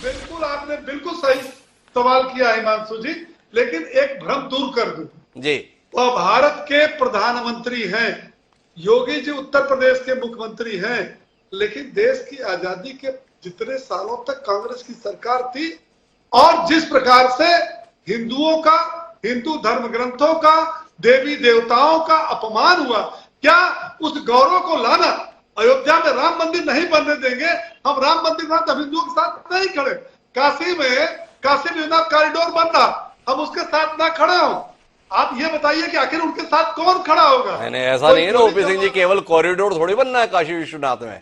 बिल्कुल आपने बिल्कुल सही सवाल किया हिमांशु जी, लेकिन एक भ्रम दूर कर दूं जी। वह भारत के प्रधानमंत्री हैं, योगी जी उत्तर प्रदेश के मुख्यमंत्री हैं, लेकिन देश की आजादी के जितने सालों तक कांग्रेस की सरकार थी और जिस प्रकार से हिंदुओं का, हिंदू धर्म ग्रंथों का, देवी देवताओं का अपमान हुआ, क्या उस गौरव को लाना? अयोध्या में राम मंदिर नहीं बनने देंगे हम, राम मंदिर बना तो हिंदुओं के साथ नहीं खड़े। काशी में काशी विश्वनाथ कॉरिडोर बन रहा, हम उसके साथ ना खड़े हो। आप ये बताइए कि आखिर उनके साथ कौन खड़ा होगा? नहीं, ऐसा नहीं है ना ओपी सिंह जी, केवल कॉरिडोर थोड़ी बनना है काशी विश्वनाथ में।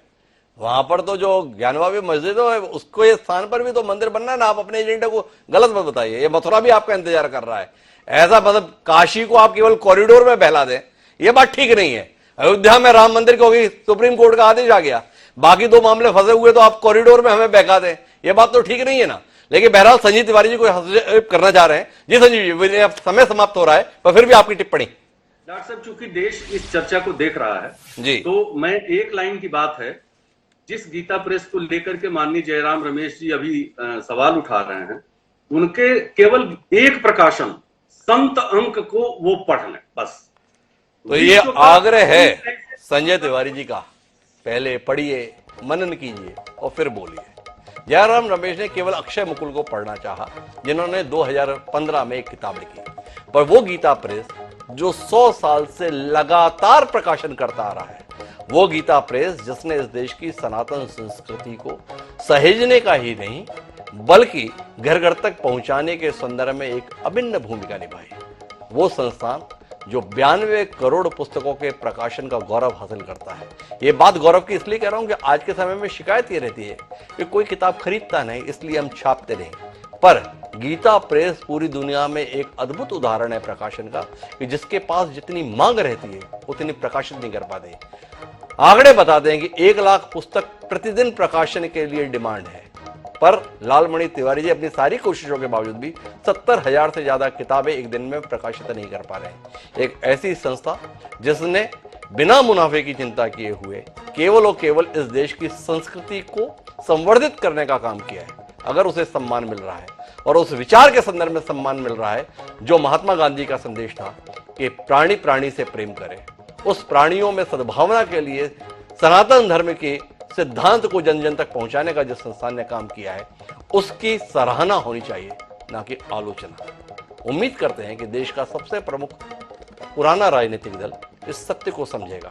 वहां पर तो जो ज्ञानवापी मस्जिद है उसको ये स्थान पर भी तो मंदिर बनना है ना। आप अपने एजेंडा को गलत मत बताइए। ये मथुरा भी आपका इंतजार कर रहा है, ऐसा मतलब काशी को आप केवल कॉरिडोर में बहला दें, ये बात ठीक नहीं है। अयोध्या में राम मंदिर को भी सुप्रीम कोर्ट का आदेश आ गया, बाकी दो मामले फंसे हुए तो आप कॉरिडोर में हमें बहका दें, ये बात तो ठीक नहीं है ना। लेकिन बहरहाल संजीव तिवारी जी को हस्तक्षेप करना चाह रहे हैं। जी संजीव जी, अब समय समाप्त हो रहा है, पर फिर भी आपकी टिप्पणी। डॉक्टर साहब, चूंकि देश इस चर्चा को देख रहा है जी, तो मैं एक लाइन की बात है, जिस गीता प्रेस को लेकर के माननीय जयराम रमेश जी अभी सवाल उठा रहे हैं, उनके केवल एक प्रकाशन संत अंक को वो पढ़ लें बस। तो ये आग्रह है संजय तिवारी जी का, पहले पढ़िए, मनन कीजिए और फिर बोलिए। जयराम रमेश ने केवल अक्षय मुकुल को पढ़ना चाहा, जिन्होंने 2015 में एक किताब लिखी, पर वो गीता प्रेस जो 100 साल से लगातार प्रकाशन करता आ रहा है, वो गीता प्रेस जिसने इस देश की सनातन संस्कृति को सहेजने का ही नहीं बल्कि घर घर तक पहुंचाने के संदर्भ में एक अभिन्न भूमिका निभाई, वो संस्थान जो 92 करोड़ पुस्तकों के प्रकाशन का गौरव हासिल करता है। ये बात गौरव की इसलिए कह रहा हूं कि आज के समय में शिकायत ये रहती है कि कोई किताब खरीदता नहीं, इसलिए हम छापते नहीं। पर गीता प्रेस पूरी दुनिया में एक अद्भुत उदाहरण है प्रकाशन का, कि जिसके पास जितनी मांग रहती है उतनी प्रकाशित नहीं कर पाते। आंकड़े बताते हैं कि 1 लाख पुस्तक प्रतिदिन प्रकाशन के लिए डिमांड है, पर लालमणि तिवारी जी अपनी सारी कोशिशों के बावजूद भी 70,000 से ज्यादा किताबें एक दिन में प्रकाशित नहीं कर पा रहे। एक ऐसी संस्था जिसने बिना मुनाफे की चिंता किए हुए केवल और केवल इस देश की संस्कृति को संवर्धित करने का काम किया है, अगर उसे सम्मान मिल रहा है और उस विचार के संदर्भ में सम्मान मिल रहा है जो महात्मा गांधी का संदेश था कि प्राणी प्राणी से प्रेम करे, उस प्राणियों में सद्भावना के लिए सनातन धर्म के सिद्धांत को जन जन तक पहुंचाने का जिस संस्थान ने काम किया है, उसकी सराहना होनी चाहिए, ना कि आलोचना। उम्मीद करते हैं कि देश का सबसे प्रमुख पुराना राजनीतिक दल इस सत्य को समझेगा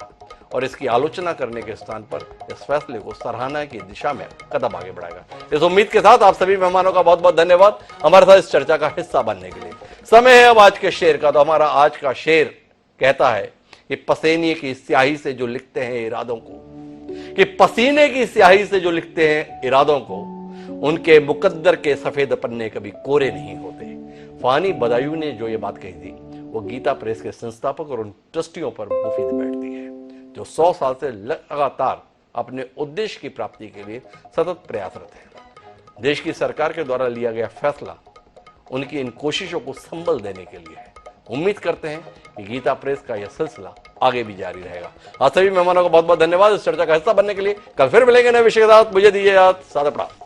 और इसकी आलोचना करने के स्थान पर इस फैसले को सराहना की दिशा में कदम आगे बढ़ाएगा। इस उम्मीद के साथ आप सभी मेहमानों का बहुत बहुत धन्यवाद हमारे साथ इस चर्चा का हिस्सा बनने के लिए। समय है अब आज के शेर का। तो हमारा आज का शेर कहता है कि पसीने की स्याही से जो लिखते हैं इरादों को, कि पसीने की स्याही से जो लिखते हैं इरादों को, उनके मुकद्दर के सफेद पन्ने कभी कोरे नहीं होते। फानी बदायूं ने जो ये बात कही थी वो गीता प्रेस के संस्थापक और उन ट्रस्टियों पर मुफीद बैठती है जो 100 साल से लगातार अपने उद्देश्य की प्राप्ति के लिए सतत प्रयासरत है। देश की सरकार के द्वारा लिया गया फैसला उनकी इन कोशिशों को संबल देने के लिए है। उम्मीद करते हैं कि गीता प्रेस का यह सिलसिला आगे भी जारी रहेगा। आप सभी मेहमानों को बहुत बहुत धन्यवाद इस चर्चा का हिस्सा बनने के लिए। कल फिर मिलेंगे नए विषय के साथ। मुझे दीजिए सादा प्रणाम।